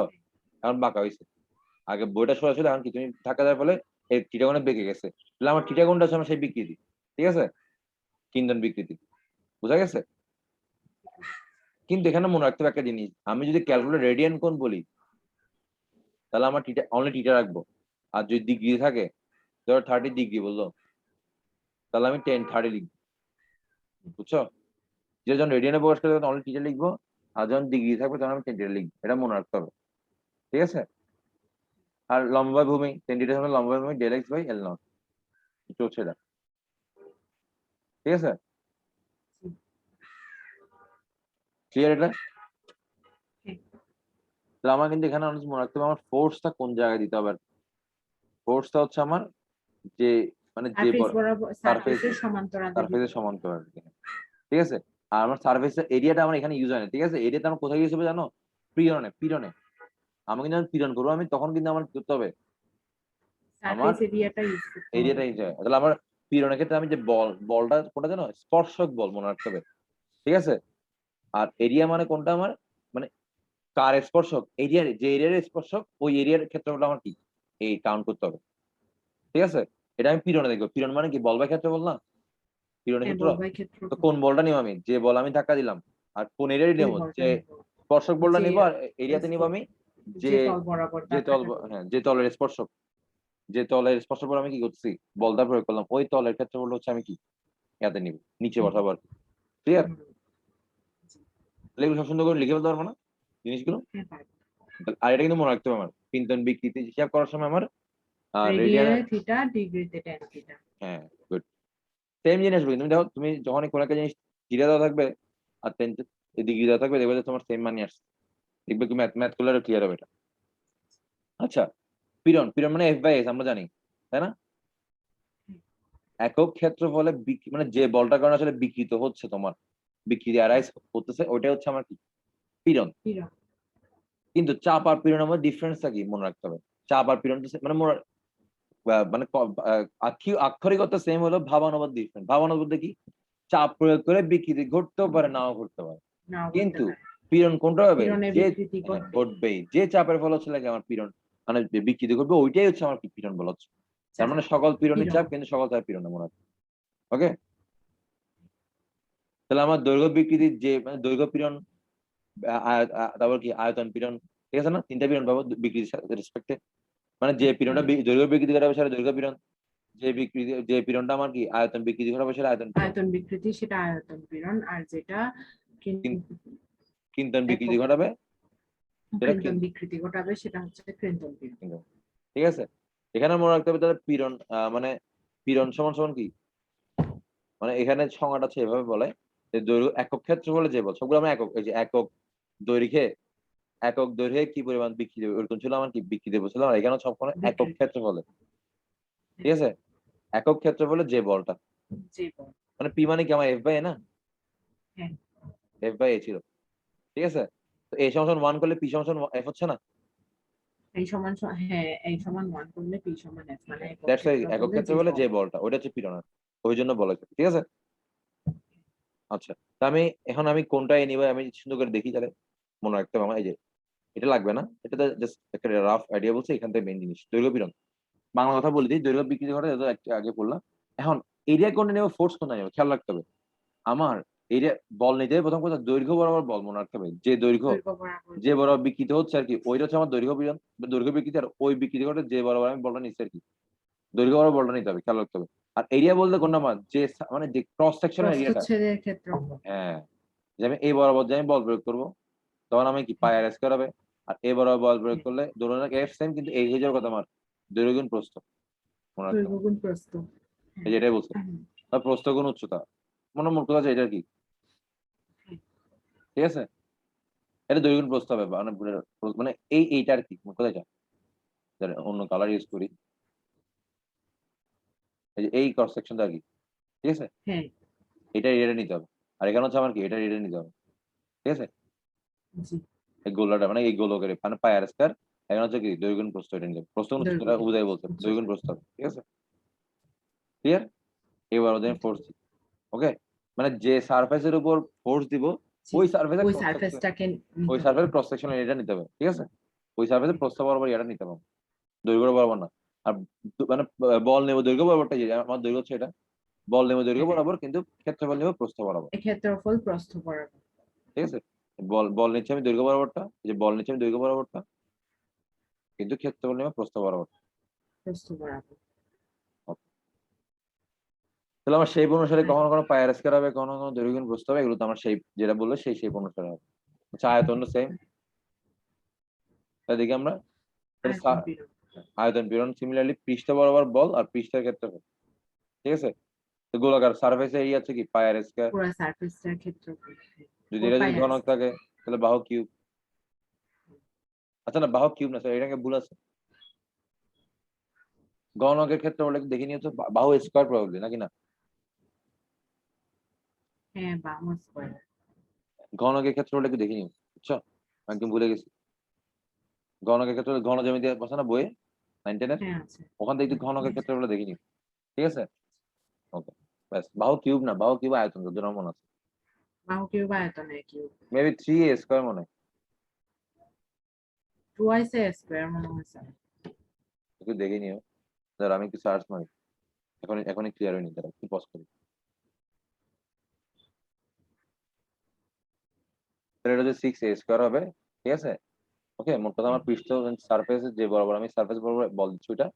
এখন বাঁকা হয়েছে। আগে বইটা সোজা ছিল, এখন কি তুমি ধাক্কা দেওয়ার ফলে এই টিটা কোণে বেঁকে গেছে। তাহলে আমার টিটা কোণটা হচ্ছে আমার সেই বিকৃতি। ঠিক আছে? কিন্দন বিকৃতি। বুঝা গেছে? কিন্তু এখানে মনে রাখতে হবে একটা জিনিস, আমি যদি ক্যালকুলেট রেডিয়ান কোণ বলি, তাহলে আমার টিটা অনলি টিটা রাখবো। আর যদি ডিগ্রি থাকে, ধরো 30 ডিগ্রি বললো, তাহলে আমি 10 30 লিখবো। বুঝছো? যে যখন রেডিয়ানে প্রকাশ করে তখন অনলি টিটা লিখবো, আর যখন ডিগ্রি থাকবে তখন আমি 10 লিখবো। এটা মনে রাখতে হবে। ঠিক আছে? আর লম্বা ভূমি 10 হবে লম্বা ভূমি del X by L not, হচ্ছে এটা। ঠিক আছে? ক্লিয়ার এটা? তাহলে আমার কিন্তু এখানে অনেক মনে রাখতে হবে আমার ফোর্সটা কোন জায়গায় দিতে হবে। ফোর্সটা হচ্ছে আমার যে মানে যে সারফেস বরাবর, সারফেস, সারফেসের সমান্তরালে দিতে সারফেসের হবে। সমান্তরাল। ঠিক আছে? আর আমার সার্ভিসের এরিয়াটা আমার এখানে ইউজ হয় না। ঠিক আছে? এরিয়াটা আমার কোথায় ইউজ হবে জানো? পীড়নে। পীড়নে আমি কিন্তু যখন পীড়ন করবো, আমি তখন কিন্তু আমার কি করতে হবে, আমার সারফেস এরিয়াটা ইউজ করতে হবে। এরিয়াটা ইউজ হয়। তাহলে আমার পীড়নের ক্ষেত্রে আমি যে বলটা কোনটা জানো, স্পর্শক বল মনে রাখতে হবে। ঠিক আছে? আর এরিয়া মানে কোনটা আমার, মানে কার স্পর্শক, এরিয়ার যে এরিয়ার স্পর্শক ওই এরিয়ার ক্ষেত্রফলটা আমার কি এই কাউন্ট করতে হবে। ঠিক আছে? এটা আমি পীড়নে দেখবো। পীড়ন মানে কি বল বাই ক্ষেত্র বল না, পীড়নের হ্যাঁ, ক্ষেত্র। বল বাই তো ক্ষেত্রফল। কোন বলটা নিব আমি, যে বল আমি ধাক্কা দিলাম, আর কোন এরিয়ারই ওই নেবো, বলটা যে নিব, স্পর্শক বলটা যে নিব, আর এরিয়াতে নিব আমি যে যে তল বরাবর যে তল, ধাক্কাটা দেবে। হ্যাঁ যে তলের স্পর্শক, যে তলের স্পর্শ করে আমি কি করছি বলটা প্রয়োগ করলাম, ওই তলের ক্ষেত্রে বলতে হচ্ছে আমি কি ইয়াতে নিব, নিচে হুম, বসাবো আর কি। ক্লিয়ার? হুম, জি। তাহলে এগুলো সব সুন্দর করে লিখে ফেলতে পারবো না জিনিসগুলো। হ্যাঁ, পারবো। আর এটা কিন্তু মনে রাখতে হবে আমার পিন্তন বিকৃতি হিসাব করার সময় আমার রেডিয়ানে রেডিয়ানের। থিটা, ডিগ্রিতে ট্যান থিটা। হ্যাঁ, গুড। সেম জিনিস বলি, তুমি দেখো তুমি যখন কোনো একটা জিনিস থিটা দেওয়া থাকবে আর ডিগ্রি দেওয়া থাকবে, দেখবে যে তোমার সেম মানি আসছে। দেখবে কি ম্যাথ ম্যাথ করলে আরো ক্লিয়ার হবে এটা। আচ্ছা, পীড়ন, পীড়ন মানে এফ বাই এস আমরা জানি, তাই না? একক ক্ষেত্রফলে মানে যে বলটার কারণে আসলে বিকৃত হচ্ছে, তোমার বিকৃতি অ্যারাইজ করতেছে, ওইটা হচ্ছে আমার কি পীড়ন। থিটা। কিন্তু চাপ আর পীড়নের মধ্যে ডিফারেন্সটা কি মনে রাখতে হবে। চাপ আর পীড়ন মানে মানে আক্ষরিক অর্থ সেম হলো, ভাবানুবাদ ডিফারেন্ট। ভাবানুবাদ কি, চাপ প্রয়োগ করে বিকৃতি ঘটতেও পারে নাও ঘটতে পারে, নাও করতে কিন্তু পারে। পীড়ন কোনটা হবে, পীড়নে যে বিকৃতি হ্যাঁ ঘটবে। ঘটবেই, যে চাপের ফল হচ্ছে লাগে আমার পীড়ন মানে বিকৃতি ঘটবে, ওইটাই হচ্ছে আমার কি পীড়ন বলা হচ্ছে। তার চাপ, মানে সকল পীড়নই পীড়ন। চাপ, কিন্তু সকল চাপ পীড়ন মনে রাখবে। ওকে, তাহলে আমার দৈর্ঘ্য বিকৃতির যে মানে দৈর্ঘ্য পীড়ন, তারপর কি আয়তন পীড়ন, ঠিক আছে না, তিনটা পীড়ন পাবো বিকৃতির রেসপেক্টে। মানে যে পীড়নটা দৈর্ঘ্য বিকৃতি ঘটাবে সেটা দৈর্ঘ্য পীড়ন, যে পীড়নটা আমার কি আয়তন বিকৃতি ঘটাবে সেটা আয়তন পীড়ন, আয়তন বিকৃতি সেটা আয়তন পীড়ন, আর যেটা কিন্তন বিকৃতি একক ঘটাবে সেটা কৃন্তন বিকৃতি ঘটাবে সেটা হচ্ছে কৃন্তন পীড়ন। কিন্তন। ঠিক আছে, এখানে মনে রাখতে হবে তাহলে পীড়ন মানে পীড়ন সমান সমান কি, মানে এখানে সংজ্ঞাটা হচ্ছে এভাবে বলে যে দৈর্ঘ্য একক ক্ষেত্রফলে যে বল, সবগুলো আমরা একক, এই যে একক দৈর্ঘ্যে কি পরিমাণ বিকৃতি ওরকম ছিল আমার কি বিকৃতি বলছিলাম, আর এখানে সবসময় একক বিকৃতি ক্ষেত্রফলে। ঠিক আছে, একক ক্ষেত্রফলে যে বলটা, যে বল। মানে পি মানে কি আমার এফ বাই এ না, হ্যাঁ, এফ বাই এ ছিল। ঠিক আছে, তো এ সমান ওয়ান করলে পি সমান এফ হচ্ছে না, হ্যাঁ এই সমান 1 করলে p সমান f, মানে একক দ্যাটস ওয়াই ক্ষেত্রফলে একক যে ক্ষেত্রফলে বল। যে বলটা ওইটা হচ্ছে পীড়ন, ওই জন্য বলেছে। ঠিক আছে, আচ্ছা, তা আমি কোনটা নিব আমি সুন্দর করে দেখি তাহলে মনে রাখতে হবে আমার। এই যে এটা লাগবে না, এটা তো জাস্ট একটা রাফ আইডিয়া বলছে, এখান থেকে মেইন জিনিস দৈর্ঘ্য পীড়ন। বাংলা কথা বলে দিই, দৈর্ঘ্য বিকৃতি ঘটে এটা একটু আগে বললাম। এখন এরিয়া কোনটা নেবো, ফোর্স কোনটা নেবো, খেয়াল রাখতে হবে। আমার এরিয়া বল নিতে হবে, প্রথম কথা দৈর্ঘ্য বরাবর বল মনে রাখতে হবে, যে দৈর্ঘ্য দৈর্ঘ্য বরাবর যে বল। বরাবর বিকৃত হচ্ছে আর কি, ওইটা হচ্ছে আমার দৈর্ঘ্য পীড়ন দৈর্ঘ্য বিকৃতি, আর ওই বিকৃতি ঘটে যে বরাবর আমি বলটা নিচ্ছি আর কি, দৈর্ঘ্য বরাবর বলটা নিতে হবে, খেয়াল রাখতে হবে। আর এরিয়া বলতে কোনটা আমার যে মানে যে ক্রস সেকশনের এরিয়াটা, প্রস্থচ্ছেদের ক্ষেত্রফল। হ্যাঁ, যে আমি এই বরাবর যে আমি বল প্রয়োগ করবো, তখন আমি কি পাই আর স্কয়ার হবে। আর এ বরাবর বল প্রয়োগ করলে দোলনের এফ সেম, কিন্তু এই হয়ে যাওয়ার কথা আমার দৈর্ঘ্য গুণ প্রস্থ, মনে রাখতে দৈর্ঘ্য হবে। গুণ প্রস্থ। এই যে এটাই বলছে, হ্যাঁ, তার প্রস্থ গুণ উচ্চতা, মনে মোট কথা এটা কি, ঠিক আছে, এটা দৈর্ঘ্য গুণ প্রস্থ হবে, মানে মানে এইটা আর কি মোট কথা এটা। অন্য কালার ইউজ করি, এই যে এই ক্রস সেকশনটা আর কি, ঠিক আছে, হ্যাঁ, এটা এরিয়াটা নিতে হবে। আর এখানে হচ্ছে আমার কি এটা এরিয়া নিতে হবে। ঠিক আছে, জি, এই গোলাটা মানে এই গোলকের মানে পাই আর স্কয়ার, এখানে হচ্ছে কি দৈর্ঘ্য গুণ প্রস্থ, এটা নিতে হবে, প্রস্থ গুণ দৈর্ঘ্য উচ্চতা গুণ উদয় বলছে, দৈর্ঘ্য গুণ উচ্চতা। প্রস্থ হবে। ঠিক আছে, ক্লিয়ার, এবার ওদের ফোর্স, ওকে, মানে যে সারফেসের উপর ফোর্স দিব জি, ওই সারফেসের ওই ক্রস সেকশন, সারফেসটাকে ওই নিতে হবে। সারফেসের ক্রস সেকশন এটা নিতে হবে। ঠিক আছে, ওই সারফেসের প্রস্থ বরাবর এটা নিতে হবে, দৈর্ঘ্য বরাবর না। আর মানে বল নেব দৈর্ঘ্য বরাবরটা, যে আমার দৈর্ঘ্য হচ্ছে এটা, বল নেব দৈর্ঘ্য হ্যাঁ, বরাবর, কিন্তু ক্ষেত্রফল নেব প্রস্থ বরাবর। ক্ষেত্রফল প্রস্থ বরাবর। ঠিক আছে, বল বল নিচ্ছে আমি দৈর্ঘ্য বরাবরটা, এই যে বল নিচ্ছে আমি দৈর্ঘ্য বরাবরটা, কিন্তু ক্ষেত্রফল নেব প্রস্থ বরাবর। প্রস্থ বরাবর। Okay. তাহলে আমার সেই অনুসারে হ্যাঁ, কখনো কখনো পাই আর স্কয়ার হবে, কখনো কখনো দৈর্ঘ্য গুণ প্রস্থ হবে, এগুলো তো আমার সেই যেটা বললো সেই অনুসারে হবে। আচ্ছা, আয়তন সেম, তাই দেখি আমরা তাহলে আয়তন পীড়ন। আয়তন পীড়ন সিমিলারলি পৃষ্ঠ বরাবর বল আর পৃষ্ঠের ক্ষেত্রফল। ঠিক আছে, তো গোলাকার সারফেসে এরিয়া আছে কি পাই আর স্কয়ার, পুরো সারফেসটার ক্ষেত্রফল যদি 4 এটা পাই যদি আর ঘনক থাকে তাহলে বাহু কিউব। আচ্ছা না, বাহু কিউব না স্যার, এটাকে ভুল আছে, ঘনকের ক্ষেত্রে বলে দেখে নিয়ে তো বাহু স্কয়ার প্রবাবলি নাকি না, হ্যাঁ, বাহু স্কয়ার। ঘনকের ক্ষেত্রে বলে একটু দেখে নিও, বুঝছো, একদম ভুলে গেছি। ঘনকের ক্ষেত্রে ঘন জ্যামিতি বসে না বইয়ে 9-10 এর, হ্যাঁ আছে। ওখান থেকে একটু ঘনকের ক্ষেত্রে বলে দেখে নিও। ঠিক আছে, ওকে, ব্যাস, বাহু কিউব না, বাহু কিউব আয়তন যত মনে আছে, বাহু কিউব আয়তনের কিউব। মেবি 3a স্কয়ার মনে হয়, 2 স্কয়ার মনে হয় স্যার। একটু দেখে নিও। দাঁড়া আমি একটু সার্চ মারি, এখনই ক্লিয়ার হয়নি, দাঁড়া একটু পজ করি। তাহলে এটা হচ্ছে 6a স্কয়ার হবে। ঠিক আছে, ওকে, মোট কথা আমার পৃষ্ঠ সারফেস যে বরাবর আমি সারফেস বরাবর বল দিচ্ছি ওইটা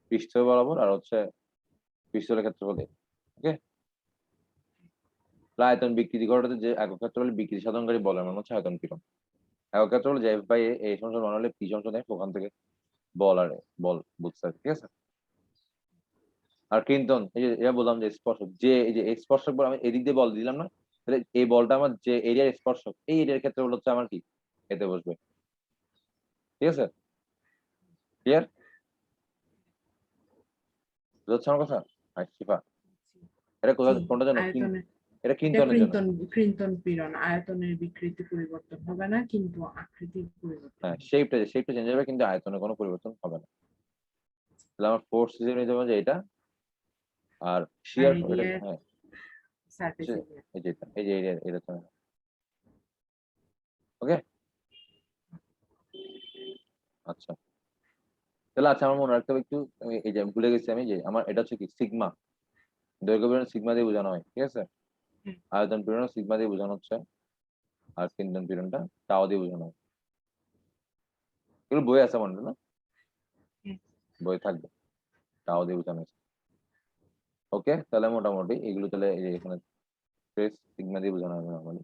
পৃষ্ঠ বরাবর, আর হচ্ছে পৃষ্ঠের ক্ষেত্রফল। ওকে, আয়তন বিকৃতি ঘটাতে যে একক ক্ষেত্রফল বিকৃতি সাধনকারী বলের মান হচ্ছে আয়তন পীড়ন। একক ক্ষেত্রফল যে এফ বাই এ সংখ্যা মান হলে পি সংখ্যা দেয়, ওখান থেকে বল আর বল বুঝতে, ঠিক আছে। আর কিন্তন এই যে এটা বললাম যে স্পর্শক, যে এই যে স্পর্শক বল আমি এদিক দিয়ে বল দিলাম না, তাহলে এই বলটা আমার যে এরিয়ার স্পর্শক, এই এরিয়ার ক্ষেত্রে হচ্ছে আমার কি এতে বসবে। ঠিক আছে, ক্লিয়ার, বুঝছো আমার কথা? শিফা, এটা কোথা জি, কোনটা জানো, আয়তনের এটা এটা কিন্তনের জন্য। কৃন্তন পীড়ন। আয়তনের বিকৃতি পরিবর্তন হবে না, কিন্তু আকৃতির পরিবর্তন হ্যাঁ, হবে। শেপটা চেঞ্জ হবে, কিন্তু আয়তনে কোনো পরিবর্তন হবে না। তাহলে আমার ফোর্স হিসেবে নিতে হবে যে এটা, আর আর শিয়ার এটা, এরিয়ার হ্যাঁ, সারফেস এরিয়া। এই যে এটা, এই যে এটা তো, ওকে, আচ্ছা, তাহলে আচ্ছা আমার মনে রাখতে হবে একটু, এই যে আমি ভুলে গেছি আমি, যে আমার এটা হচ্ছে কি সিগমা, দৈর্ঘ্য পীড়ন সিগমা দিয়ে বোঝানো হয়। ঠিক আছে, আয়তন পীড়ন সিগমা দিয়ে বোঝানো হচ্ছে, আর কিন্তন পীড়নটা টাও দিয়ে বোঝানো হয়। এগুলো বই আছে মনে হয় না, বই থাকবে, টাও দিয়ে বোঝানো হচ্ছে। ওকে, তাহলে মোটামুটি এগুলো তাহলে এই যে এখানে স্ট্রেস সিগমা দিয়ে বোঝানো হবে নর্মালি।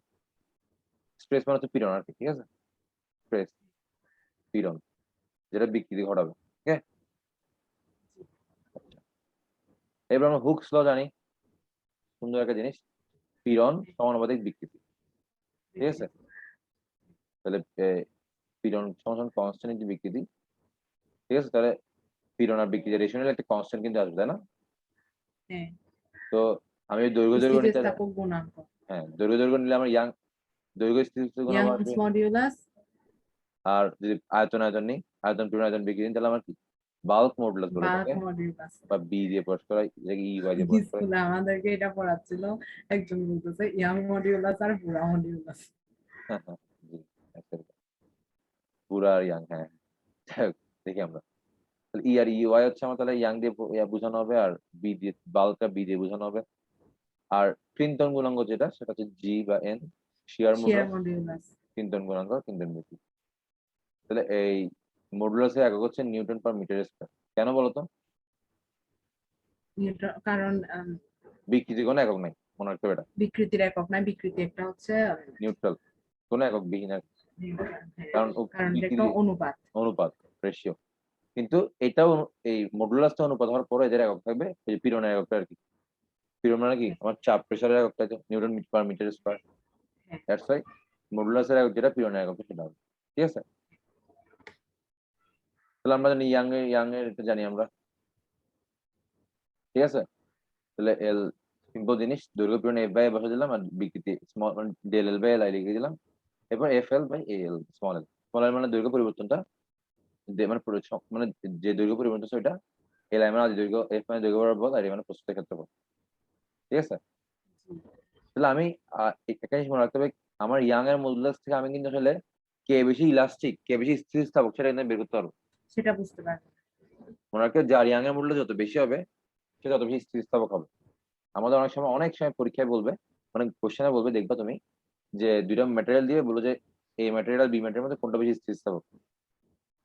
স্ট্রেস মানে হচ্ছে পীড়ন আর কি, ঠিক আছে? স্ট্রেস পীড়ন যেটা বিকৃতি ঘটাবে। ওকে, এবার আমরা হুকস ল জানি, সুন্দর একটা জিনিস, পীড়ন সমানুপাতিক বিকৃতি, ঠিক আছে? তাহলে পীড়ন সমান কনস্ট্যান্ট ইনটু বিকৃতি, ঠিক আছে? তাহলে পীড়ন আর বিকৃতি রেশনের একটা কনস্ট্যান্ট কিন্তু আসবে, তাই না? হ্যাঁ, তো আমি দৈর্ঘ্য দৈর্ঘ্য নিতে, স্থিতিস্থাপক গুণাঙ্ক, হ্যাঁ দৈর্ঘ্য দৈর্ঘ্য নিলে আমার দৈর্ঘ্য স্থিতিস্থাপক গুণাঙ্ক ইয়াংস আসবে। মডিউলাস, আর যদি আয়তন আয়তন নিই, আয়তন পীড়ন আয়তন বিকৃতি নিই, তাহলে আমার কি বাল্ক মডুলাস বলে বাল্ক থাকে, মডিউলাস। বা বি দিয়ে প্রকাশ করা, যেটাকে ই ওয়াই দিয়ে প্রকাশ করে। স্কুলে আমাদেরকে এটা পড়াচ্ছিল, একজন বলতেছে ইয়াং মডিউলাস আর বুড়া মডিউলাস। জি, একদম। পুরা আর ইয়াং, হ্যাঁ। যাই হোক, দেখি আমরা তাহলে ই আর ই ওয়াই হচ্ছে আমার, তাহলে ইয়াং দিয়ে বোঝানো হবে, আর বি দিয়ে বাল্কটা বি দিয়ে বোঝানো হবে। আর ক্লিন্টন গুণাঙ্ক যেটা, সেটা হচ্ছে জি বা এন, শিয়ার শিয়ার মডুলাস, মডিউলাস। ক্লিন্টন গুণাঙ্ক, ক্লিন্টন বিকৃতি। তাহলে এই মডুলাসের একক হচ্ছে নিউটন পার মিটার স্কয়ার। কেন বলতো? কারণ বিকৃতি কোনো একক নাই, মনে রাখতে হবে এটা। বিকৃতির একক নাই, বিকৃতি একটা হচ্ছে নিউট্রাল, কোনো একক বিহীন আর কি। হ্যাঁ, কারণ কারণ এটা একটা বিকৃতি অনুপাত। অনুপাত, রেশিও। কিন্তু এটাও এই মডুলাসটা অনুপাত হওয়ার পরে এদের একক থাকবে এই পীড়নের এককটা আর কি। পীড়ন মানে কি আমার চাপ প্রেসারের এককটা আছে নিউটন পার মিটার স্কয়ার। হ্যাঁ, দ্যাটস ওয়াই মডুলাসের একক যেটা পীড়নের এককটা সেটা হবে, ঠিক আছে? তাহলে আমরা জানি ইয়াং এর এটা জানি আমরা, ঠিক আছে? তাহলে এল সিম্পল জিনিস, দৈর্ঘ্য পীড়ন এফ বাই বসে দিলাম, আর বিকৃতি small del L by L I লিখে দিলাম। এরপর F L by A L, small L. Small L মানে দৈর্ঘ্য পরিবর্তনটা, মানে মানে যে দৈর্ঘ্য পরিবর্তন সেটা, এল আই মানে আদি দৈর্ঘ্য, এফ মানে দৈর্ঘ্য বরাবর বল, আর এ মানে প্রস্থের ক্ষেত্রফল, ঠিক আছে? তাহলে আমি একটা জিনিস মনে রাখতে হবে, আমার ইয়াং এর মডুলাস থেকে আমি কিন্তু আসলে কে বেশি ইলাস্টিক, কে বেশি স্থিতিস্থাপক সেটা কিন্তু বের করতে পারবো। সেটা বুঝতে পারবো। মনে রাখতে হবে, যার ইয়াং এর মডুলাস যত বেশি হবে সে তত বেশি স্থিতিস্থাপক হবে। আমাদের অনেক সময় পরীক্ষায় বলবে, মানে কোশ্চেনে বলবে, দেখবা তুমি যে দুইটা ম্যাটেরিয়াল দিয়ে বলো যে এই ম্যাটেরিয়াল বি ম্যাটেরিয়াল মধ্যে কোনটা বেশি স্থিতিস্থাপক।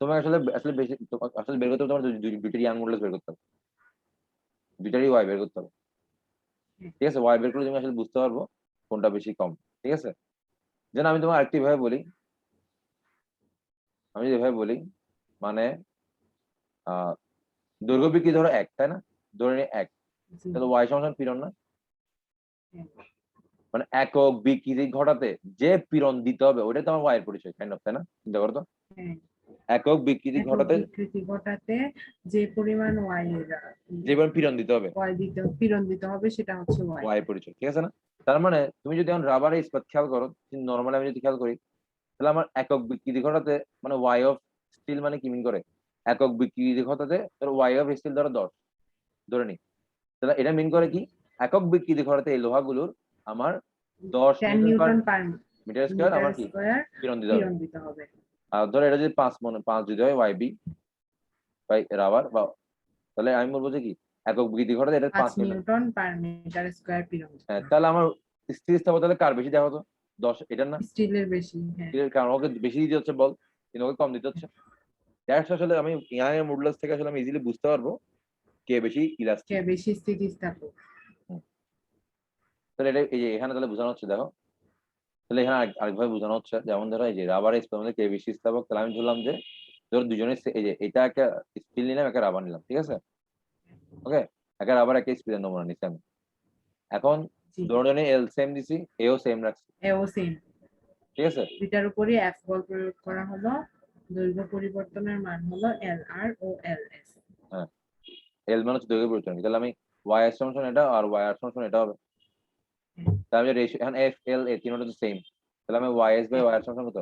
তোমাকে আসলে আসলে বেশি আসলে বের করতে হবে, তোমার দুইটার ইয়াং মডুলাস বের করতে হবে, দুইটারই ওয়াই বের করতে হবে, ঠিক আছে? ওয়াই বের করলে তুমি আসলে বুঝতে পারবো কোনটা বেশি কম, ঠিক আছে? যেন আমি তোমার আরেকটি ভাবে বলি, আমি যেভাবে বলি, মানে আহ দৈর্ঘ্য বিকৃতি ধরো এক, তাই না? ধরে নিই এক, জি, তাহলে ওয়াই সমান পীড়ন না? হ্যাঁ, মানে একক বিকৃতি ঘটাতে যে পীড়ন দিতে হবে ওইটাই তো আমার ওয়াই এর পরিচয়, কাইন্ড অফ, তাই না? চিন্তা করো তো, হ্যাঁ। একক বিকৃতি একক ঘটাতে বিকৃতি ঘটাতে যে পরিমাণ ওয়াই এর যে পরিমাণ পীড়ন দিতে হবে পীড়ন দিতে হবে সেটা হচ্ছে ওয়াই। ওয়াই এর পরিচয়, ঠিক আছে না? তার মানে তুমি যদি এখন রাবারে ইস্পাত খেয়াল করো, নর্মালি আমি যদি খেয়াল করি, তাহলে আমার একক বিকৃতি ঘটাতে মানে ওয়াই অফ স্টিল মানে কি মিন করে, একক বিকৃতি ঘটাতে তোর ওয়াই অফ স্টিল ধরো 10 ধরে নি, তাহলে এটা মিন করে কি, একক বিকৃতি ঘটাতে এই লোহাগুলোর আমার 10 10 newton per newton per metre square metre আমার কি স্কয়ার পীড়ন দিতে হবে। পীড়ন দিতে হবে। আর ধরো এটা যদি 5 যদি হয় ওয়াই বি বাই রাবার, বা তাহলে আমি বলবো যে কি একক বিকৃতি ঘটাতে এটা 5 5 newton. Newton per metre square পীড়ন দিতে হ্যাঁ, হবে। তাহলে আমার স্থিতিস্থাপকতা তাহলে কার বেশি দেওয়া হতো? 10, এটার না? স্টিলের বেশি, হ্যাঁ। কারণ ওকে বেশি দিতে হচ্ছে বল, কিন্তু ওকে কম দিতে হচ্ছে। দ্যাটস আসলে আমি ইয়াং এর মডুলাস থেকে আসলে আমি ইজিলি বুঝতে পারবো কে বেশি কে ইলাস্টিক। বেশি স্থিতিস্থাপক। তাহলে এটা এই যে এখানে তাহলে বোঝানো হচ্ছে, দেখো তাহলে এখানে আরেকভাবে বোঝানো হচ্ছে, যেমন ধরো এই যে রাবার স্পিনের মধ্যে কে বেশি স্থিতিস্থাপক, তাহলে আমি ধরলাম যে ধরো দুজনে এই যে এটা একটা স্টিল নিলাম, একটা রাবার নিলাম, ঠিক আছে? ওকে, একটা রাবার একটা স্পিনের নমুনা নিচ্ছি আমি। এখন জি, দুজনে এল সেম দিছি, এও সেম রাখছি, এও সেম। ঠিক আছে? দুইটার উপরই এফ বল প্রয়োগ করা হলো। দৈর্ঘ্য পরিবর্তনের মান হলো এল আর ও এল এস। হ্যাঁ, এল মানে হচ্ছে দৈর্ঘ্য পরিবর্তন, তাহলে আমি ওয়াই এর সমান এটা আর ওয়াই আর সমান এটা হবে। তাহলে রেশিও এখন এফ এল এ তিনটা তো সেম, তাহলে আমি ওয়াই এস বাই ওয়াই এর সমান কত,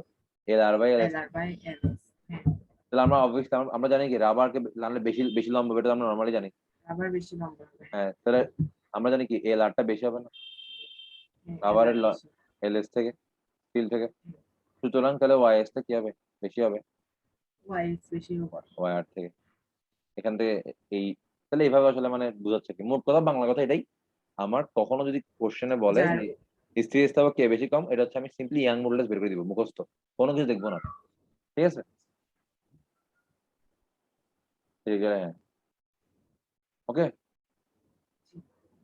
L R by L S. L R by L S. হ্যাঁ, তাহলে আমরা অবভিয়াসলি আমরা জানি কি রাবারকে জানলে বেশি বেশি লম্বা হবে, এটা আমরা নরমালি জানি। আবার বেশি লম্বা হবে। হ্যাঁ, তাহলে আমরা জানি কি এল আরটা বেশি হবে না হ্যাঁ, এল আর রাবারের বেশি। এল এস থেকে, স্টিল থেকে। সুতরাং তাহলে ওয়াই এস টা কি হবে, বেশি হবে ওয়াই এস বেশি হবে। ওয়াই আর থেকে। এখান থেকে এই, তাহলে এইভাবে আসলে মানে বোঝাচ্ছে কি, মোট কথা বাংলা কথা এটাই, আমার কখনো যদি কোশ্চেনে বলে যার যে স্থিতিস্থাপক কে বেশি কম, এটা হচ্ছে আমি সিম্পলি ইয়াং মডুলাস বের করে দিব মুখস্থ, কোনো কিছু দেখবো না, ঠিক আছে? ঠিক আছে, হ্যাঁ, ওকে।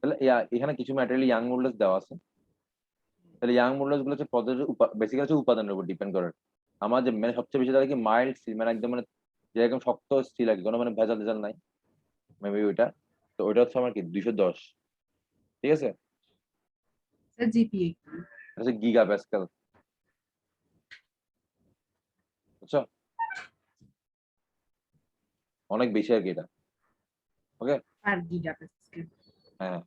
তাহলে এখানে কিছু ম্যাটেরিয়াল ইয়াং মডুলাস দেওয়া আছে। তাহলে ইয়াং মডুলাস গুলো হচ্ছে পদের বেসিক্যালি হচ্ছে উপাদানের উপর ডিপেন্ড করে। আমার যে মানে সবচেয়ে বেশি তারা কি মাইল্ড স্টিল, মানে একদম মানে যেরকম শক্ত স্টিল আর কি, কোনো মানে ভেজাল ভেজাল নাই, মেবি ওইটা। তো ওইটা হচ্ছে আমার কি 210, ঠিক আছে? স্যার জিপিএ কি? এটা হচ্ছে গিগা প্যাসকেল, বুঝছো? অনেক বেশি আর কি এটা। ওকে, পার গিগাপাস্কেল। হ্যাঁ,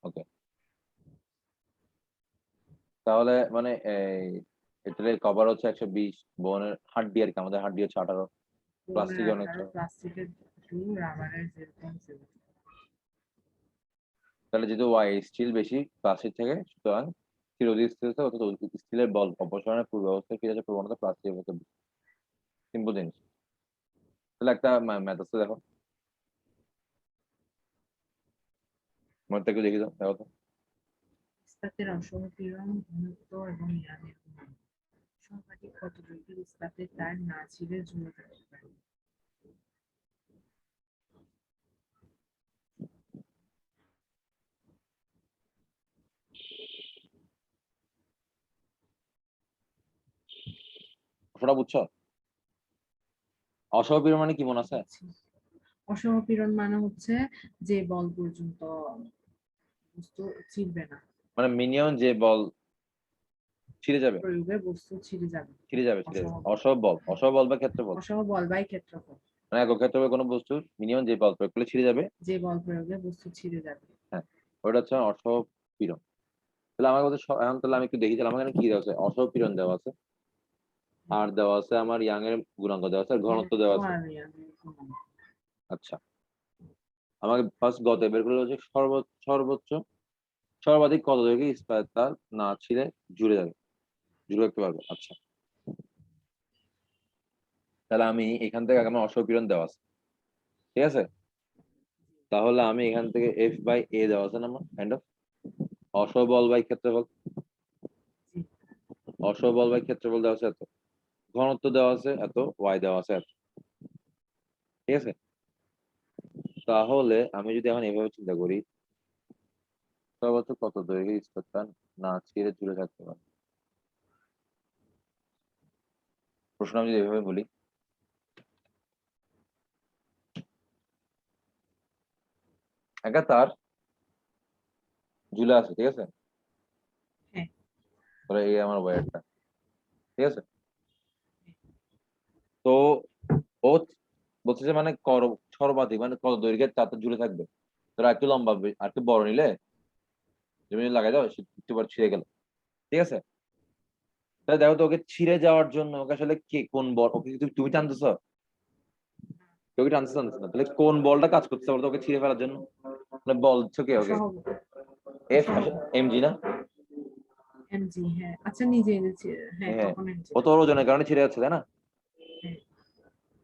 ওকে। তাহলে মানে এই এটার কভার হচ্ছে 120, বোনের হাড্ডি আর কি, আমাদের হাড্ডি হচ্ছে 18, প্লাস্টিক অনেক। প্লাস্টিকের 2, রাবারের 0.7। তাহলে যেহেতু ওয়াই স্টিল বেশি প্লাস্টিক থেকে, সুতরাং চিরদিন স্থির হচ্ছে, অর্থাৎ স্টিলের বল অপসারণের পূর্বাবস্থায় ফিরে যাওয়ার প্রবণতা প্লাস্টিকের হতে। সিম্পল জিনিস। তাহলে একটা ম্যাথ আছে, দেখো ম্যাথটা একটু দেখি দাও, দেখো তো। ইস্পাতের অসহপীড়ন ঘনত্ব এবং ইয়ানের গুণ সর্বাধিক কত দৈর্ঘ্যের ইস্পাতের তার না ছিঁড়ে ঝুলে থাকতে পারে? ওটা বুঝছো? অসহপীড়ন মানে কি মনে আছে? অসহপীড়ন মানে হচ্ছে যে বল পর্যন্ত বস্তু ছিঁড়বে না, মানে মিনিমাম যে বল ছিঁড়ে যাবে, প্রয়োগে বস্তু ছিঁড়ে যাবে। ছিঁড়ে যাবে, ছিঁড়ে যাবে। অসহ অসহ বল বা ক্ষেত্রবল, অসহ বল বাই ক্ষেত্রফল, মানে একক ক্ষেত্রবল কোনো বস্তুর মিনিমাম যে বল প্রয়োগ করলে ছিঁড়ে যাবে। যে বল প্রয়োগে বস্তু ছিঁড়ে যাবে। হ্যাঁ, ওটা হচ্ছে অসহপীড়ন। তাহলে আমার কথা এখন তাহলে আমি একটু দেখি, তাহলে আমার এখানে কি দেওয়া আছে? অসহপীড়ন দেওয়া আছে, আর দেওয়া আছে আমার ইয়াং এর গুণাঙ্ক দেওয়া আছে, আর ঘনত্ব দেওয়া আছে। আর ইয়ানের গুণ। আচ্ছা, আমাকে ফার্স্ট গত বের করলে হচ্ছে সর্বাধিক কত দৈর্ঘ্যে ইস্পাত তার না ছিঁড়ে জুড়ে যাবে, জুড়ে রাখতে পারবে। আচ্ছা, তাহলে আমি এখান থেকে আমার অসহপীড়ন দেওয়া আছে, ঠিক আছে? তাহলে আমি এখান থেকে এফ বাই এ দেওয়া আছে না আমার কাইন্ড অফ, অসবল বাই ক্ষেত্রফল, অসবল বাই ক্ষেত্রফল দেওয়া আছে এত, ঘনত্ব দেওয়া আছে এত, ওয়াই দেওয়া আছে এত, ঠিক আছে? তাহলে আমি যদি এখন এভাবে চিন্তা করি, সর্বোচ্চ কত দৈর্ঘ্যে ইস্পাত তার না ছিঁড়ে জুড়ে থাকতে পারে, প্রশ্ন আমি যদি এভাবে বলি, একটা তার ঝুলে আছে, ঠিক আছে? হ্যাঁ, ধরো এই আমার ওয়্যারটা, ঠিক আছে? তো ও বলছে যে মানে সর্বাধিক মানে কত দৈর্ঘ্যের তার ঝুলে থাকবে, ধরো একটু লম্বা আর একটু বড় নিলে জমি লাগাই দাও, সে একটু বার ছিঁড়ে গেল, ঠিক আছে? তাহলে দেখো তো, ওকে ছিঁড়ে যাওয়ার জন্য ওকে আসলে কে কোন বল, ওকে কি তুমি টানতেছ? কেউ কি টানতেছ না? তাহলে কোন বলটা কাজ করতেছে বলতো ওকে ছিঁড়ে ফেলার জন্য? মানে বল দিচ্ছ কে ওকে? অসহ এফ, অসহ এমজি না? এমজি। হ্যাঁ, আচ্ছা, নিজে এনেছি। হ্যাঁ, হ্যাঁ, তখন এমজি। ও তো ওর ওজনের কারণে ছিঁড়ে যাচ্ছে, তাই না? হ্যাঁ,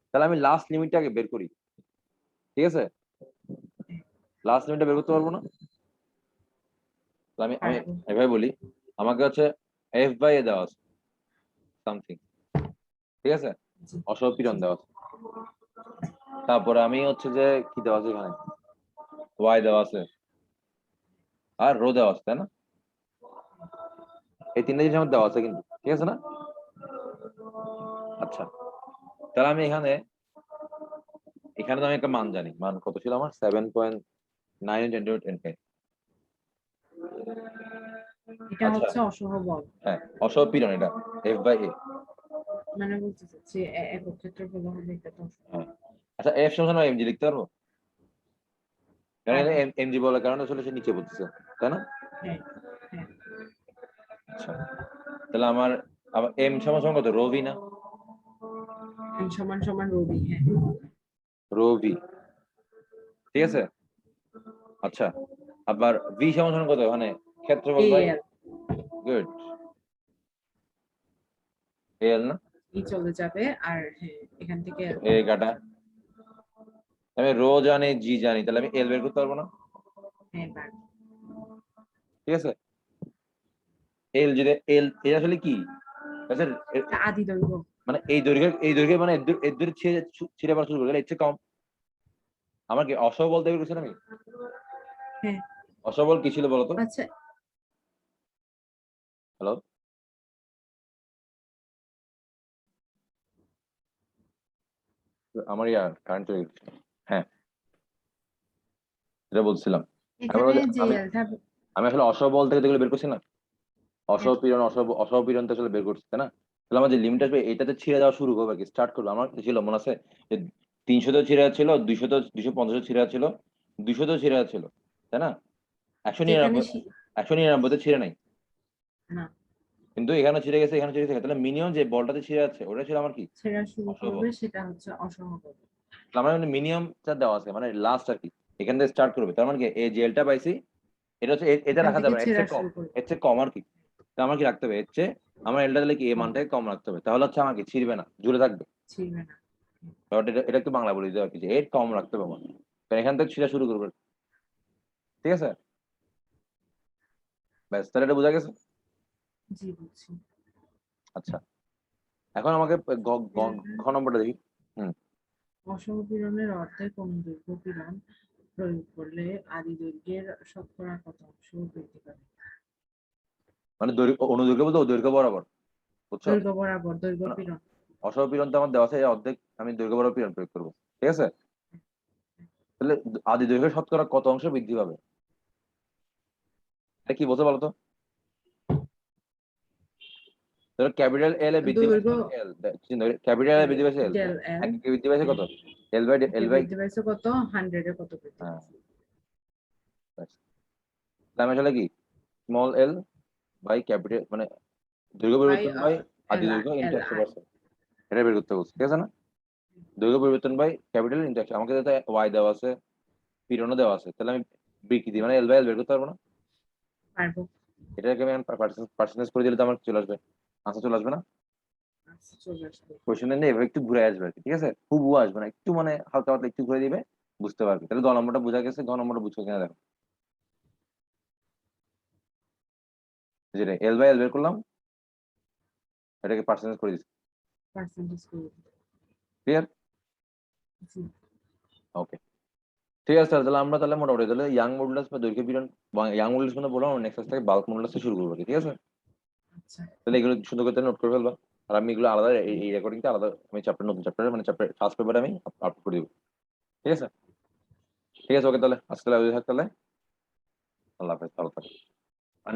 তাহলে আমি লাস্ট লিমিটটাকে বের করি, ঠিক আছে? হ্যাঁ, লাস্ট লিমিটটা বের করতে পারবো না? তাহলে আমি আমি পারবো। এভাবে বলি, আমাকে হচ্ছে এফ বাই এ দেওয়া আছে সামথিং, ঠিক আছে? জি, অসহপীড়ন জি, দেওয়া আছে। তারপরে আমি হচ্ছে যে কি দেওয়া আছে এখানে, ওয়াই দেওয়া আছে, আর রো দেওয়া আছে, তাই না? এই তিনটা জিনিস আমার দেওয়া আছে কিন্তু, ঠিক আছে না? আচ্ছা, তাহলে আমি এখানে এখানে তো আমি একটা মান জানি, মান কত ছিল আমার? 7.9 10 এটা আচ্ছা, হচ্ছে অসহ বল। হ্যাঁ, অসহপীড়ন এটা এফ বাই এ। মানে বলতে চাচ্ছি একক ক্ষেত্রফল হবে, এটা তো অসহ। হ্যাঁ, আচ্ছা, এফ সমান এমজি লিখতে পারবো? কারণ পারবো। এমজি বলার কারণে আসলে সে নিচে পড়তেছে, তাই না? হ্যাঁ, হ্যাঁ। আচ্ছা, তাহলে আমার আবার এম সমান সমান কত? রো ভি না? এম সমান সমান রবি। হ্যাঁ, রো ভি, ঠিক আছে? আচ্ছা, আবার ভি সমান সমান কত মানে ক্ষেত্রফল এ বাই, এল। গুড, এল না? ই চলে যাবে, আর হ্যাঁ এখান থেকে এ কাটা, আমি রো জানি, জি জানি, তাহলে আমি এল বের করতে পারবো না? হ্যাঁ পারবো। ঠিক আছে, এল যদি এল আসলে কি? আচ্ছা, এটা আদি দৈর্ঘ্য। মানে এই দৈর্ঘ্য মানে এর দূরে ছিঁড়ে পড়া শুরু করে গেলে ইচ্ছে কম, আমার কি অসবল বের করছেন আমি? হ্যাঁ। অসবল কি ছিল বলতো? আচ্ছা, হ্যালো? আমার কারেন্ট চলে গেছে। হ্যাঁ, যেটা বলছিলাম। আমি এখানে যে আমি এলটা আমি আসলে অসবল থেকে যেগুলো বের করছি না? হ্যাঁ, অসপীড়ন, অসপীড়ন তো আসলে বের করছি, তাই না? তাহলে আমার যে লিমিট আসবে এটাতে ছিঁড়ে যাওয়া শুরু করবে আরকি, স্টার্ট করবে। আমার কি ছিল মনে আছে? যে ৩০০ তেও ছিঁড়ে যাচ্ছিল, ২৫০ ছিঁড়ে যাচ্ছিল, ২০০ তেও ছিঁড়ে যাচ্ছিল, তাই না? যেখানে ১৯৯ তে ছিঁড়ে নাই। না, কিন্তু এখানে ছিঁড়ে গেছে, এখানে ছিঁড়ে গেছে। তাহলে মিনিমাম যে বলটাতে ছিঁড়ে যাচ্ছে ওটা ছিল আমার কি? ছেঁড়া শুরু অসবল। করবে সেটা হচ্ছে অসহবল। তার মানে মিনিমামটা দেওয়া আছে, মানে লাস্ট আরকি। এখান থেকে স্টার্ট করবে। তার মানে কি এই জেলটা পাইছি, এটা হচ্ছে এটা এখান রাখা থেকে যাবে না, এর ছেঁড়া চেয়ে কম। শুরু করবে। এর চেয়ে কম আর কি। তো আমার কি রাখতে হবে? এর চেয়ে আমার এলটা দিলে কি এই কম, মানটাকে কম রাখতে হবে। তাহলে হচ্ছে আমার কি ছিঁড়বে না, ঝুলে থাকবে। ছিঁড়বে না। ব্যাপারটা এটা একটু বাংলা বলে দিতে আর কি, যে এর কম রাখতে হবে আমার। কারণ এখান থেকে ছিঁড়া শুরু করবে। ঠিক আছে? ব্যাস, তাহলে এটা বোঝা গেছে? জি, বুঝছি। আচ্ছা। এখন আমাকে গ গ এখানে ঘ নম্বরটা দেখি। হুম। অসমপীড়নের অর্ধেক অনুদৈর্ঘ্য পীড়ন প্রয়োগ করলে আদি দৈর্ঘ্যের শতকরা কত অংশ বৃদ্ধি পাবে? মানে অনুদৈর্ঘ্য বলতে দৈর্ঘ্য বরাবর। বুঝছো? দৈর্ঘ্য বরাবর দৈর্ঘ্য মানে পীড়ন। অসপীড়ন তো আমার দেওয়া আছে, এর অর্ধেক আমি দৈর্ঘ্য বরাবর পীড়ন প্রয়োগ করবো। ঠিক আছে? তাহলে আদি দৈর্ঘ্য শতকরা কত অংশ বৃদ্ধি পাবে? এটা কি বলতে বলো তো? ধরো ক্যাপিটাল এল এ বৃদ্ধি পাইছে দৈর্ঘ্য এল, ক্যাপিটাল এ বৃদ্ধি পাইছে এল, ডেল এল। একে বৃদ্ধি পাইছে হ্যাঁ, কত? এল বাই একে এল বাই। বৃদ্ধি পাইছে কত? 100 এ কত বৃদ্ধি হ্যাঁ, পাইছে? ব্যাস। তাহলে আমি আসলে কি স্মল এল বাই ক্যাপিটাল, মানে দৈর্ঘ্য বাই পরিবর্তন বাই আদি এল আই দৈর্ঘ্য ইন্টু এল আই 100%, এটা বের করতে বলছে। ঠিক আছে না? দৈর্ঘ্য পরিবর্তন বাই ক্যাপিটাল ইন্টু 100। আমাকে যাতে ওয়াই দেওয়া আছে, পীড়নও দেওয়া আছে, তাহলে আমি বিকৃতি মানে এল বাই এল বের করতে পারবো না? পারবো। এটাকে আমি পার্সেন্টেজ করে দিলে তো আমার চলে আসবে, আনসার চলে আসবে না? আচ্ছা, চলে আসবে। কোয়েশ্চেন এনে এভাবে একটু ঘুরে আসবে আর কি। ঠিক আছে? খুব আসবে না, একটু মানে হালকা পাতলা একটু ঘুরে দিবে, বুঝতে পারবে। তাহলে গ নম্বরটা বোঝা গেছে, ঘ নম্বরটা বুঝছো কিনা দেখো। যেটা এল বাই এল বের করলাম, এটাকে পার্সেন্টেজ করে দিচ্ছি। পার্সেন্টেজ করে দিতে। ক্লিয়ার? জি। ওকে, ঠিক আছে। তাহলে আমরা তাহলে মোটামুটি তাহলে ইয়াং মডুলাস বা দৈর্ঘ্য পীড়ন, ইয়াং মডুলাস মানে বললাম, নেক্সট থেকে বাল্ক মডুলাসে শুরু করবো আর কি। ঠিক আছে? আচ্ছা। তাহলে এগুলো সুন্দর করে নোট করে ফেলবা। আর আমি এগুলো আলাদা, এই রেকর্ডিংটা আলাদা আমি চ্যাপ্টার, নতুন চ্যাপ্টারে মানে চ্যাপ্টার ফার্স্ট পেপারে আমি আপলোড করে দিব। ঠিক আছে? ঠিক আছে, ওকে। তাহলে আজকে থাক তাহলে। আল্লাহ হাফেজ, ভালো থাকো। আর